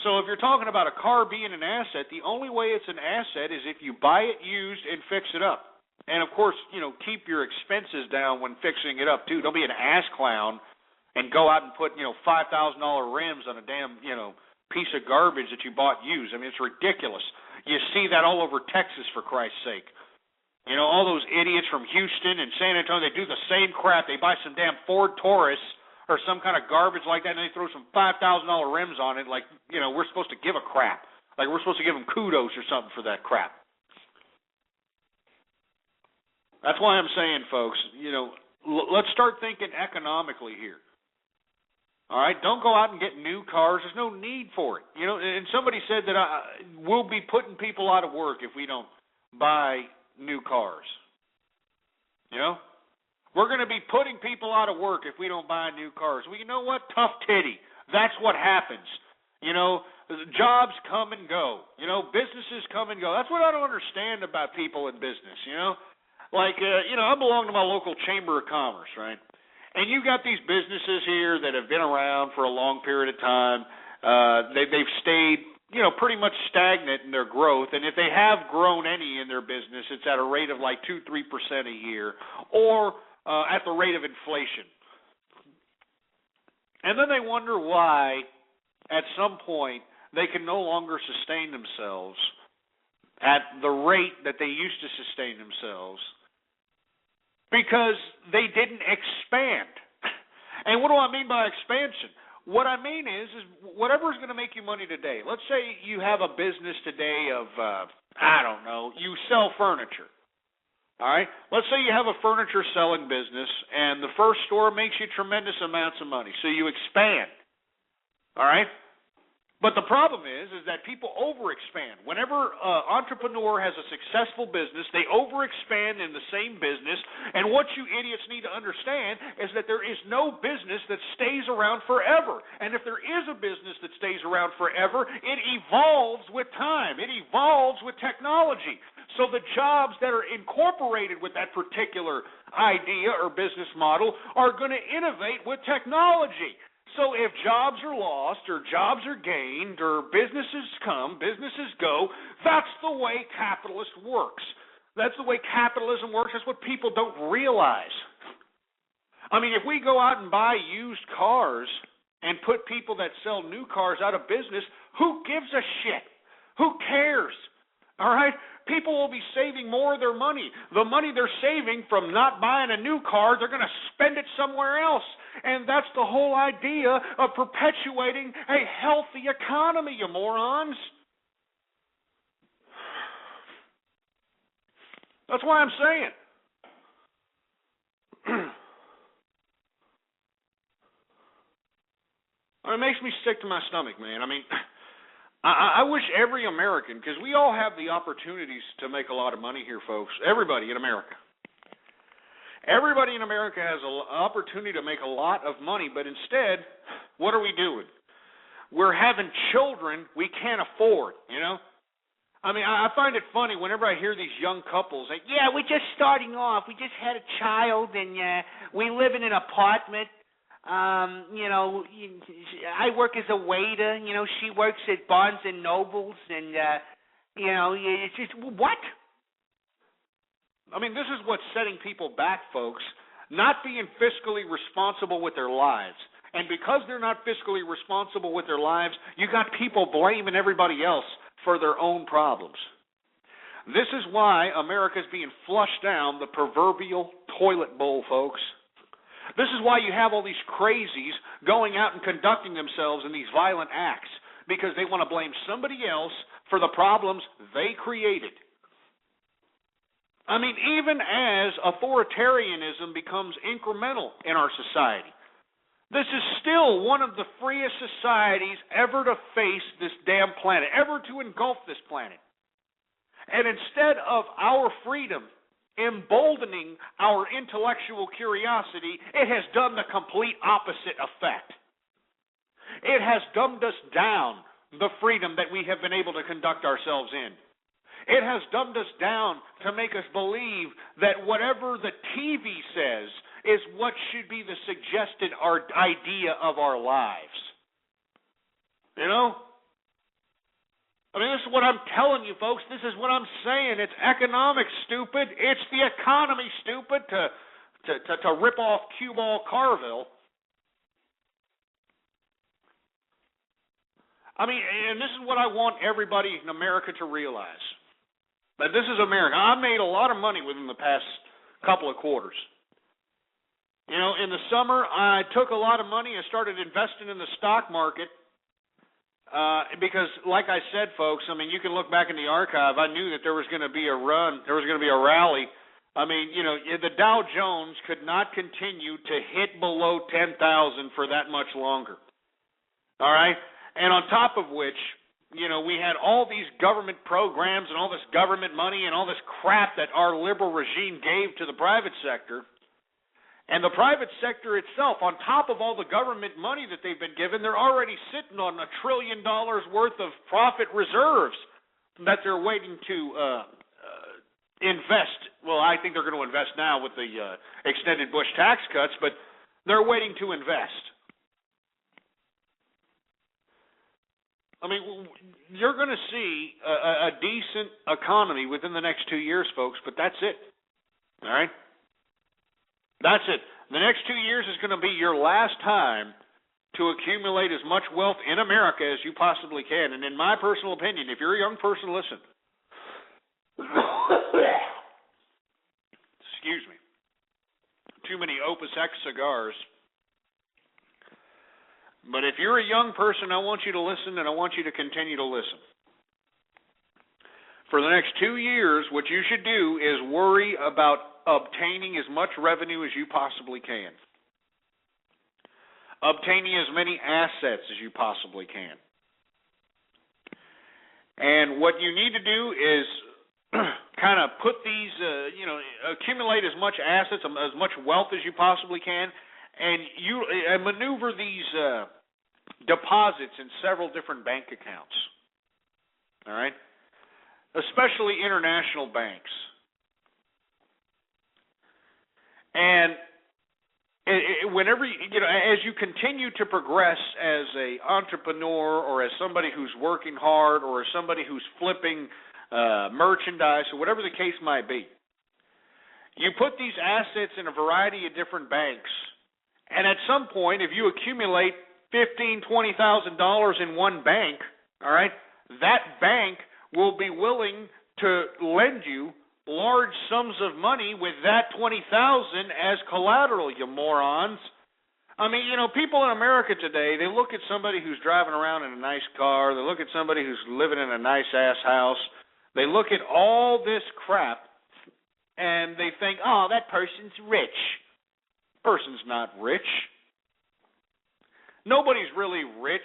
So if you're talking about a car being an asset, the only way it's an asset is if you buy it used and fix it up. And, of course, keep your expenses down when fixing it up, too. Don't be an ass clown and go out and put, $5,000 rims on a damn, piece of garbage that you bought used. I mean, it's ridiculous. You see that all over Texas, for Christ's sake. All those idiots from Houston and San Antonio, they do the same crap. They buy some damn Ford Taurus or some kind of garbage like that, and they throw some $5,000 rims on it like, we're supposed to give a crap. Like we're supposed to give them kudos or something for that crap. That's why I'm saying, folks, let's start thinking economically here. All right? Don't go out and get new cars. There's no need for it. And somebody said that we'll be putting people out of work if we don't buy new cars. We're going to be putting people out of work if we don't buy new cars. Well, you know what? Tough titty. That's what happens. Jobs come and go. Businesses come and go. That's what I don't understand about people in business, Like, I belong to my local chamber of commerce, right? And you got these businesses here that have been around for a long period of time. They've stayed, pretty much stagnant in their growth. And if they have grown any in their business, it's at a rate of like 2-3% a year, or at the rate of inflation. And then they wonder why, at some point, they can no longer sustain themselves at the rate that they used to sustain themselves, because they didn't expand. And what do I mean by expansion? What I mean is whatever is going to make you money today. Let's say you have a business today of, you sell furniture. All right? Let's say you have a furniture selling business, and the first store makes you tremendous amounts of money, so you expand. All right? But the problem is that people overexpand. Whenever an entrepreneur has a successful business, they overexpand in the same business. And what you idiots need to understand is that there is no business that stays around forever. And if there is a business that stays around forever, it evolves with time. It evolves with technology. So the jobs that are incorporated with that particular idea or business model are going to innovate with technology. So if jobs are lost or jobs are gained or businesses come, businesses go, that's the way capitalism works. That's the way capitalism works. That's what people don't realize. I mean, if we go out and buy used cars and put people that sell new cars out of business, who gives a shit? Who cares? All right? People will be saving more of their money. The money they're saving from not buying a new car, they're going to spend it somewhere else. And that's the whole idea of perpetuating a healthy economy, you morons. That's why I'm saying. It makes me sick to my stomach, man. I mean, I wish every American, because we all have the opportunities to make a lot of money here, folks. Everybody in America. Everybody in America has an opportunity to make a lot of money, but instead, what are we doing? We're having children we can't afford, you know? I mean, I find it funny whenever I hear these young couples say, yeah, we're just starting off. We just had a child, and we live in an apartment. You know, I work as a waiter. You know, she works at Barnes and Nobles, and you know, it's just what? I mean, this is what's setting people back, folks. Not being fiscally responsible with their lives, and because they're not fiscally responsible with their lives, you got people blaming everybody else for their own problems. This is why America's being flushed down the proverbial toilet bowl, folks. This is why you have all these crazies going out and conducting themselves in these violent acts, because they want to blame somebody else for the problems they created. I mean, even as authoritarianism becomes incremental in our society, this is still one of the freest societies ever to face this damn planet, ever to engulf this planet. And instead of our freedom emboldening our intellectual curiosity, it has done the complete opposite effect. It has dumbed us down the freedom that we have been able to conduct ourselves in. It has dumbed us down to make us believe that whatever the TV says is what should be the suggested idea of our lives. You know? I mean, this is what I'm telling you, folks. This is what I'm saying. It's economics, stupid. It's the economy, stupid, to rip off cue ball Carville. I mean, and this is what I want everybody in America to realize. That this is America. I made a lot of money within the past couple of quarters. You know, in the summer, I took a lot of money and started investing in the stock market. Because, like I said, folks, I mean, you can look back in the archive. I knew that there was going to be a run. There was going to be a rally. I mean, you know, the Dow Jones could not continue to hit below 10,000 for that much longer. All right? And on top of which, you know, we had all these government programs and all this government money and all this crap that our liberal regime gave to the private sector. And the private sector itself, on top of all the government money that they've been given, they're already sitting on $1 trillion worth of profit reserves that they're waiting to invest. Well, I think they're going to invest now with the extended Bush tax cuts, but they're waiting to invest. I mean, you're going to see a decent economy within the next 2 years, folks, but that's it. All right? That's it. The next 2 years is going to be your last time to accumulate as much wealth in America as you possibly can. And in my personal opinion, if you're a young person, listen. Excuse me. Too many Opus X cigars. But if you're a young person, I want you to listen, and I want you to continue to listen. For the next 2 years, what you should do is worry about obtaining as much revenue as you possibly can. Obtaining as many assets as you possibly can. And what you need to do is kind of put these, accumulate as much assets, as much wealth as you possibly can, and maneuver these deposits in several different bank accounts. All right? Especially international banks. And whenever, as you continue to progress as an entrepreneur or as somebody who's working hard or as somebody who's flipping merchandise or whatever the case might be, you put these assets in a variety of different banks. And at some point, if you accumulate $15,000, $20,000 in one bank, all right, that bank will be willing to lend you large sums of money with that $20,000 as collateral, you morons. I mean, people in America today, they look at somebody who's driving around in a nice car. They look at somebody who's living in a nice-ass house. They look at all this crap, and they think, oh, that person's rich. Person's not rich. Nobody's really rich.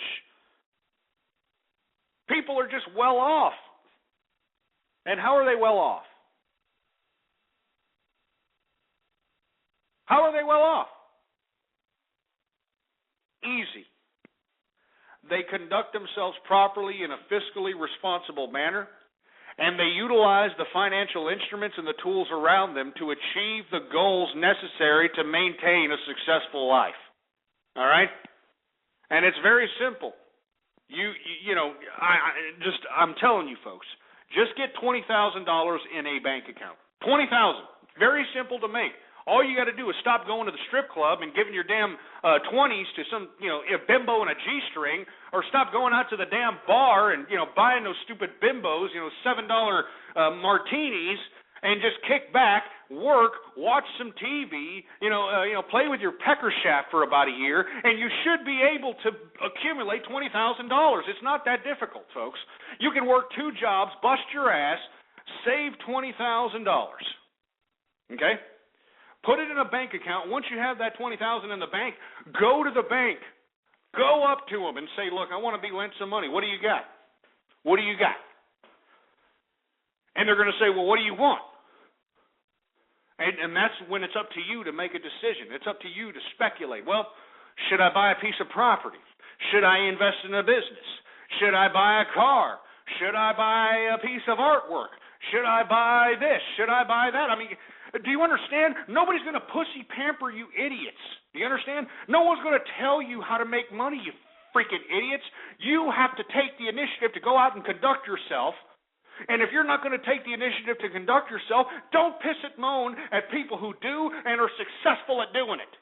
People are just well off. And how are they well off? How are they well off? Easy. They conduct themselves properly in a fiscally responsible manner, and they utilize the financial instruments and the tools around them to achieve the goals necessary to maintain a successful life. All right? And it's very simple. I'm telling you folks, just get $20,000 in a bank account. $20,000. Very simple to make. All you got to do is stop going to the strip club and giving your damn 20s to some, a bimbo and a G-string, or stop going out to the damn bar and, buying those stupid bimbos, $7 martinis, and just kick back, work, watch some TV, play with your pecker shaft for about a year, and you should be able to accumulate $20,000. It's not that difficult, folks. You can work 2 jobs, bust your ass, save $20,000. Okay? Put it in a bank account. Once you have that $20,000 in the bank, go to the bank. Go up to them and say, look, I want to be lent some money. What do you got? What do you got? And they're going to say, well, what do you want? And that's when it's up to you to make a decision. It's up to you to speculate. Well, should I buy a piece of property? Should I invest in a business? Should I buy a car? Should I buy a piece of artwork? Should I buy this? Should I buy that? I mean, do you understand? Nobody's going to pussy pamper you idiots. Do you understand? No one's going to tell you how to make money, you freaking idiots. You have to take the initiative to go out and conduct yourself. And if you're not going to take the initiative to conduct yourself, don't piss and moan at people who do and are successful at doing it.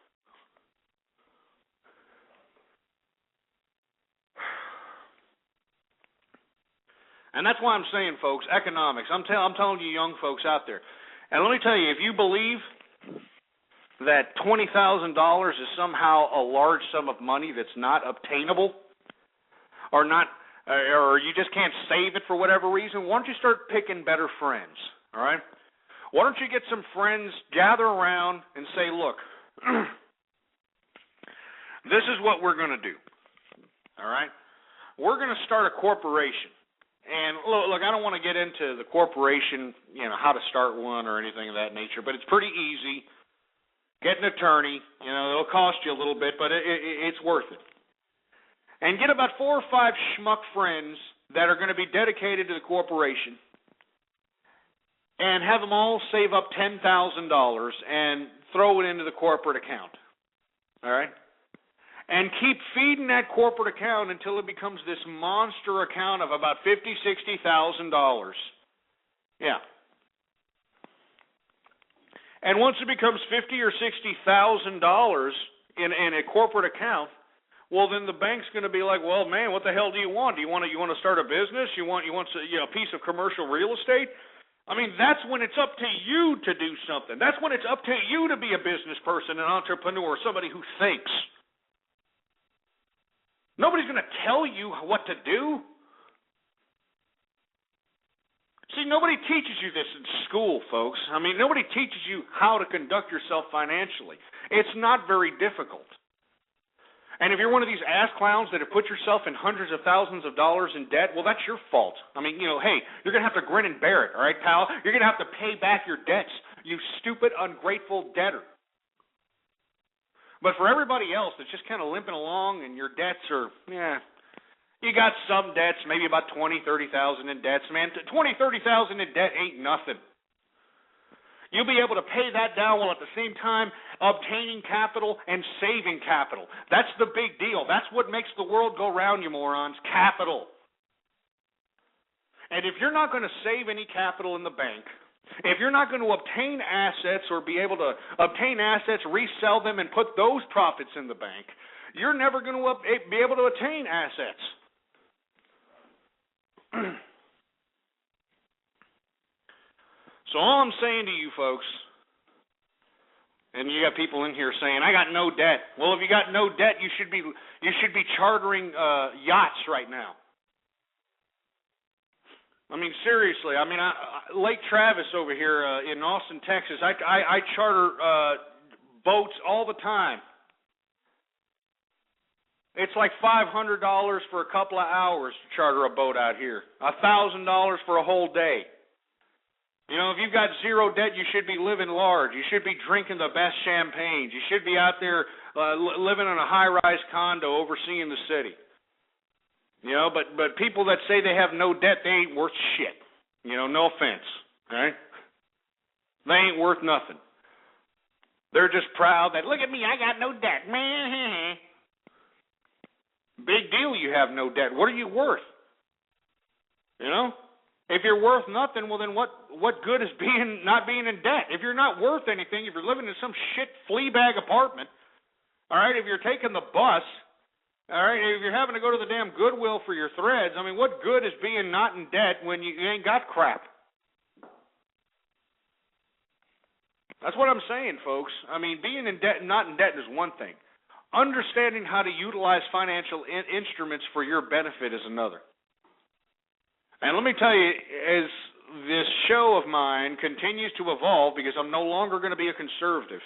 And that's why I'm saying, folks, economics. I'm telling you young folks out there. And let me tell you, if you believe that $20,000 is somehow a large sum of money that's not obtainable, or you just can't save it for whatever reason, why don't you start picking better friends, all right? Why don't you get some friends, gather around, and say, look, this is what we're going to do, all right? We're going to start a corporation. And look, I don't want to get into the corporation, how to start one or anything of that nature, but it's pretty easy. Get an attorney, it'll cost you a little bit, but it's worth it. And get about 4 or 5 schmuck friends that are going to be dedicated to the corporation, and have them all save up $10,000 and throw it into the corporate account. All right? And keep feeding that corporate account until it becomes this monster account of about $50,000, $60,000. Yeah. And once it becomes $50,000 or $60,000 in a corporate account, well, then the bank's going to be like, well, man, what the hell do you want? Do you want to start a business? You want a piece of commercial real estate? I mean, that's when it's up to you to do something. That's when it's up to you to be a business person, an entrepreneur, somebody who thinks. Nobody's going to tell you what to do. See, nobody teaches you this in school, folks. I mean, nobody teaches you how to conduct yourself financially. It's not very difficult. And if you're one of these ass clowns that have put yourself in hundreds of thousands of dollars in debt, well, that's your fault. I mean, hey, you're going to have to grin and bear it, all right, pal? You're going to have to pay back your debts, you stupid, ungrateful debtor. But for everybody else that's just kind of limping along and your debts are, you got some debts, maybe about $20,000, $30,000 in debts. Man, $20,000, $30,000 in debt ain't nothing. You'll be able to pay that down while at the same time obtaining capital and saving capital. That's the big deal. That's what makes the world go round, you morons, capital. And if you're not going to save any capital in the bank, if you're not going to obtain assets or be able to obtain assets, resell them, and put those profits in the bank, you're never going to be able to attain assets. So all I'm saying to you folks, and you got people in here saying, I got no debt. Well, if you got no debt, you should be chartering yachts right now. I mean, seriously. I mean, Lake Travis over here in Austin, Texas, I charter boats all the time. It's like $500 for a couple of hours to charter a boat out here. $1,000 for a whole day. You know, if you've got zero debt, you should be living large. You should be drinking the best champagnes. You should be out there living in a high-rise condo overseeing the city. You know, but people that say they have no debt, they ain't worth shit. You know, no offense, all right? They ain't worth nothing. They're just proud that, look at me, I got no debt. Big deal you have no debt. What are you worth? You know? If you're worth nothing, well then what good is not being in debt? If you're not worth anything, if you're living in some shit flea bag apartment, all right, if you're taking the bus, all right, if you're having to go to the damn Goodwill for your threads, I mean, what good is being not in debt when you ain't got crap? That's what I'm saying, folks. I mean, being in debt and not in debt is one thing. Understanding how to utilize financial instruments for your benefit is another. And let me tell you, as this show of mine continues to evolve, because I'm no longer going to be a conservative,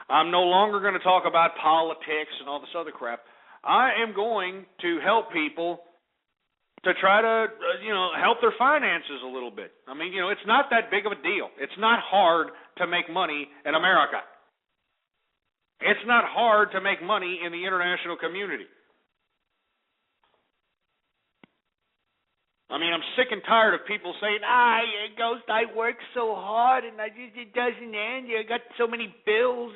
I'm no longer going to talk about politics and all this other crap. I am going to help people to try to, help their finances a little bit. I mean, it's not that big of a deal. It's not hard to make money in America. It's not hard to make money in the international community. I mean, I'm sick and tired of people saying, Ghost, I work so hard and it doesn't end. I got so many bills.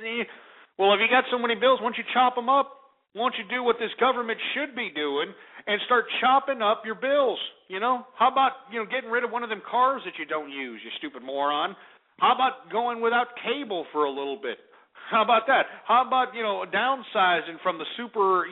Well, if you got so many bills, why don't you chop them up? Why don't you do what this government should be doing and start chopping up your bills? How about, getting rid of one of them cars that you don't use, you stupid moron? How about going without cable for a little bit? How about that? How about, downsizing from the super,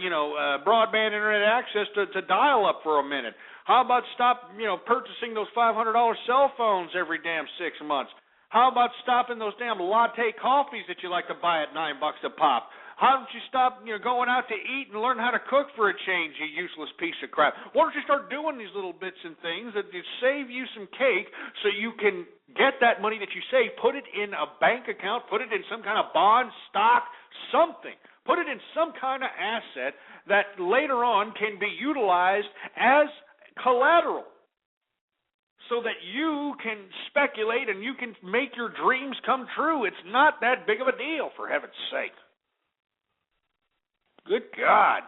broadband internet access to dial-up for a minute? How about stop, purchasing those $500 cell phones every damn 6 months? How about stopping those damn latte coffees that you like to buy at $9 a pop? How don't you stop, going out to eat and learn how to cook for a change, you useless piece of crap? Why don't you start doing these little bits and things that save you some cake so you can get that money that you save, put it in a bank account, put it in some kind of bond, stock, something. Put it in some kind of asset that later on can be utilized as collateral so that you can speculate and you can make your dreams come true. It's not that big of a deal, for heaven's sake. Good God.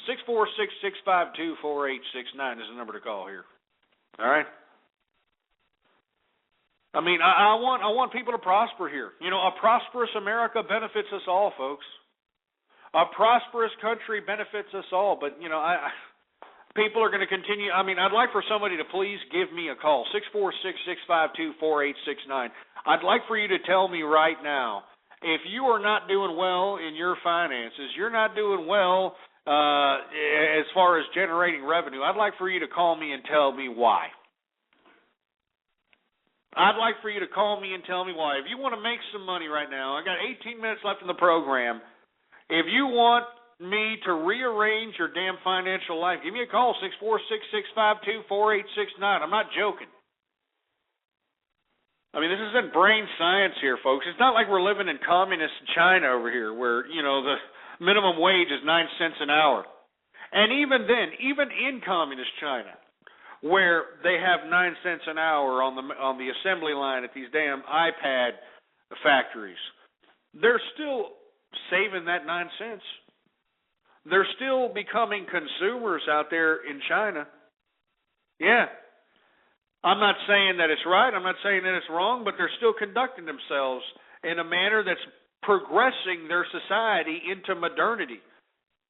646-652-4869 is the number to call here. All right? I mean, I want people to prosper here. A prosperous America benefits us all, folks. A prosperous country benefits us all, but, people are going to continue. I mean, I'd like for somebody to please give me a call, 646-652-4869. I'd like for you to tell me right now, if you are not doing well in your finances, you're not doing well as far as generating revenue, I'd like for you to call me and tell me why. I'd like for you to call me and tell me why. If you want to make some money right now, I got 18 minutes left in the program. If you want me to rearrange your damn financial life, give me a call, 646-652-4869. I'm not joking. I mean, this isn't brain science here, folks. It's not like we're living in communist China over here where, the minimum wage is 9 cents an hour. And even then, even in communist China, where they have 9 cents an hour on the assembly line at these damn iPad factories, they're still saving that 9 cents. They're still becoming consumers out there in China. Yeah. I'm not saying that it's right. I'm not saying that it's wrong, but they're still conducting themselves in a manner that's progressing their society into modernity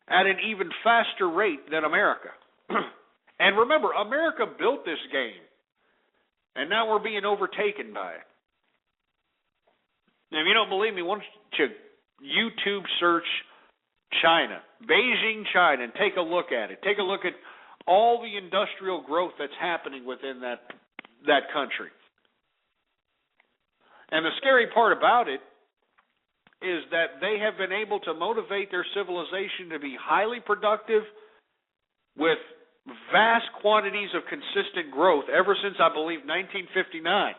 at an even faster rate than America. And remember, America built this game, and now we're being overtaken by it. Now, if you don't believe me, why don't you YouTube search China, Beijing, China, and take a look at it. Take a look at all the industrial growth that's happening within that country. And the scary part about it is that they have been able to motivate their civilization to be highly productive with vast quantities of consistent growth ever since, I believe, 1959.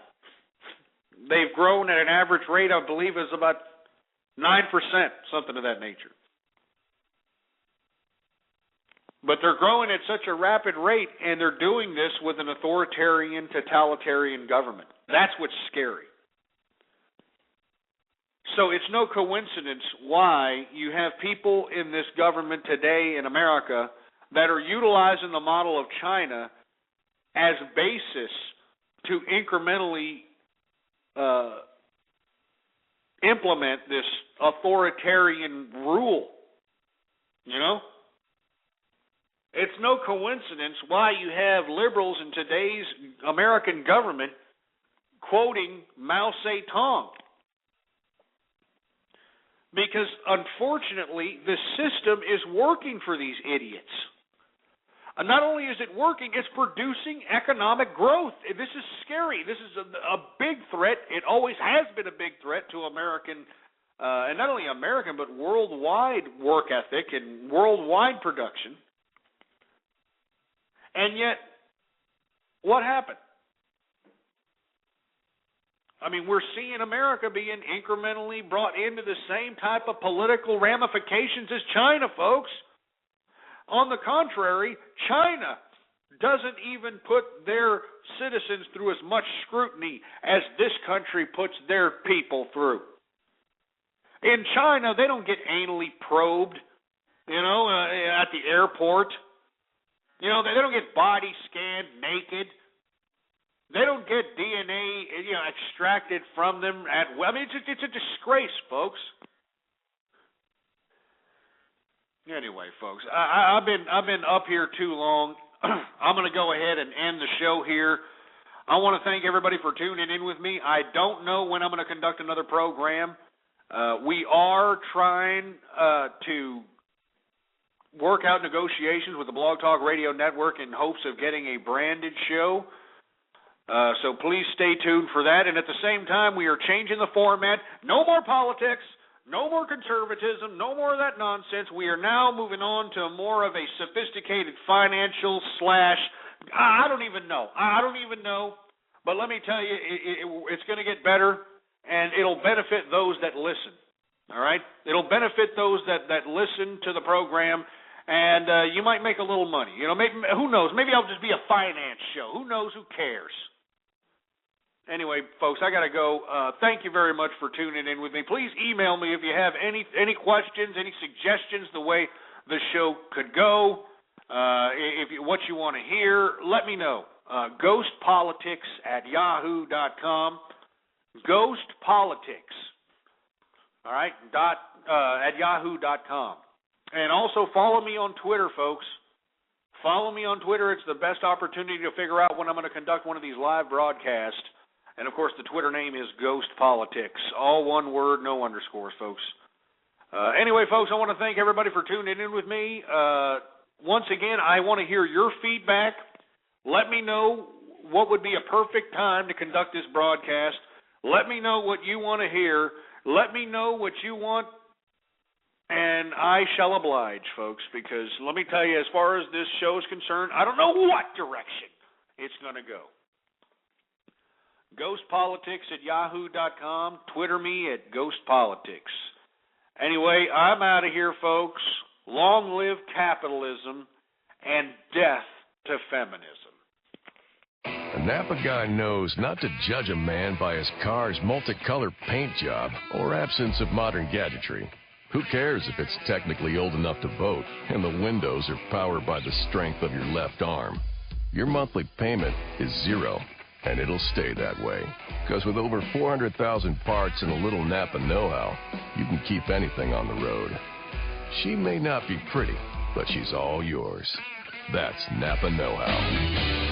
They've grown at an average rate, I believe, is about 9%, something of that nature. But they're growing at such a rapid rate, and they're doing this with an authoritarian, totalitarian government. That's what's scary. So it's no coincidence why you have people in this government today in America that are utilizing the model of China as basis to incrementally implement this authoritarian rule. You know? It's no coincidence why you have liberals in today's American government quoting Mao Zedong. Because, unfortunately, the system is working for these idiots. And not only is it working, it's producing economic growth. This is scary. This is a big threat. It always has been a big threat to American, and not only American, but worldwide work ethic and worldwide production. And yet, what happened? I mean, we're seeing America being incrementally brought into the same type of political ramifications as China, folks. On the contrary, China doesn't even put their citizens through as much scrutiny as this country puts their people through. In China, they don't get anally probed, at the airport. They don't get body scanned naked. They don't get DNA, extracted from them. It's a disgrace, folks. Anyway, folks, I've been up here too long. I'm going to go ahead and end the show here. I want to thank everybody for tuning in with me. I don't know when I'm going to conduct another program. We are trying to work out negotiations with the Blog Talk Radio Network in hopes of getting a branded show. So please stay tuned for that. And at the same time, we are changing the format. No more politics. No more conservatism, no more of that nonsense. We are now moving on to more of a sophisticated financial / I don't even know. But let me tell you, it's going to get better, and it'll benefit those that listen. All right? It'll benefit those that listen to the program, and you might make a little money. Maybe, who knows? Maybe I'll just be a finance show. Who knows? Who cares? Anyway, folks, I got to go. Thank you very much for tuning in with me. Please email me if you have any questions, any suggestions the way the show could go. What you want to hear, let me know. Ghostpolitics@yahoo.com. Ghostpolitics, all right, at yahoo.com. And also follow me on Twitter, folks. Follow me on Twitter. It's the best opportunity to figure out when I'm going to conduct one of these live broadcasts. And, of course, the Twitter name is Ghost Politics. All one word, no underscores, folks. Anyway, folks, I want to thank everybody for tuning in with me. Once again, I want to hear your feedback. Let me know what would be a perfect time to conduct this broadcast. Let me know what you want to hear. Let me know what you want, and I shall oblige, folks, because let me tell you, as far as this show is concerned, I don't know what direction it's going to go. Ghostpolitics@yahoo.com. Twitter me at ghostpolitics. Anyway, I'm out of here, folks. Long live capitalism and death to feminism. A Napa guy knows not to judge a man by his car's multicolored paint job or absence of modern gadgetry. Who cares if it's technically old enough to vote and the windows are powered by the strength of your left arm? Your monthly payment is zero. And it'll stay that way. Because with over 400,000 parts and a little Napa know-how, you can keep anything on the road. She may not be pretty, but she's all yours. That's Napa know-how.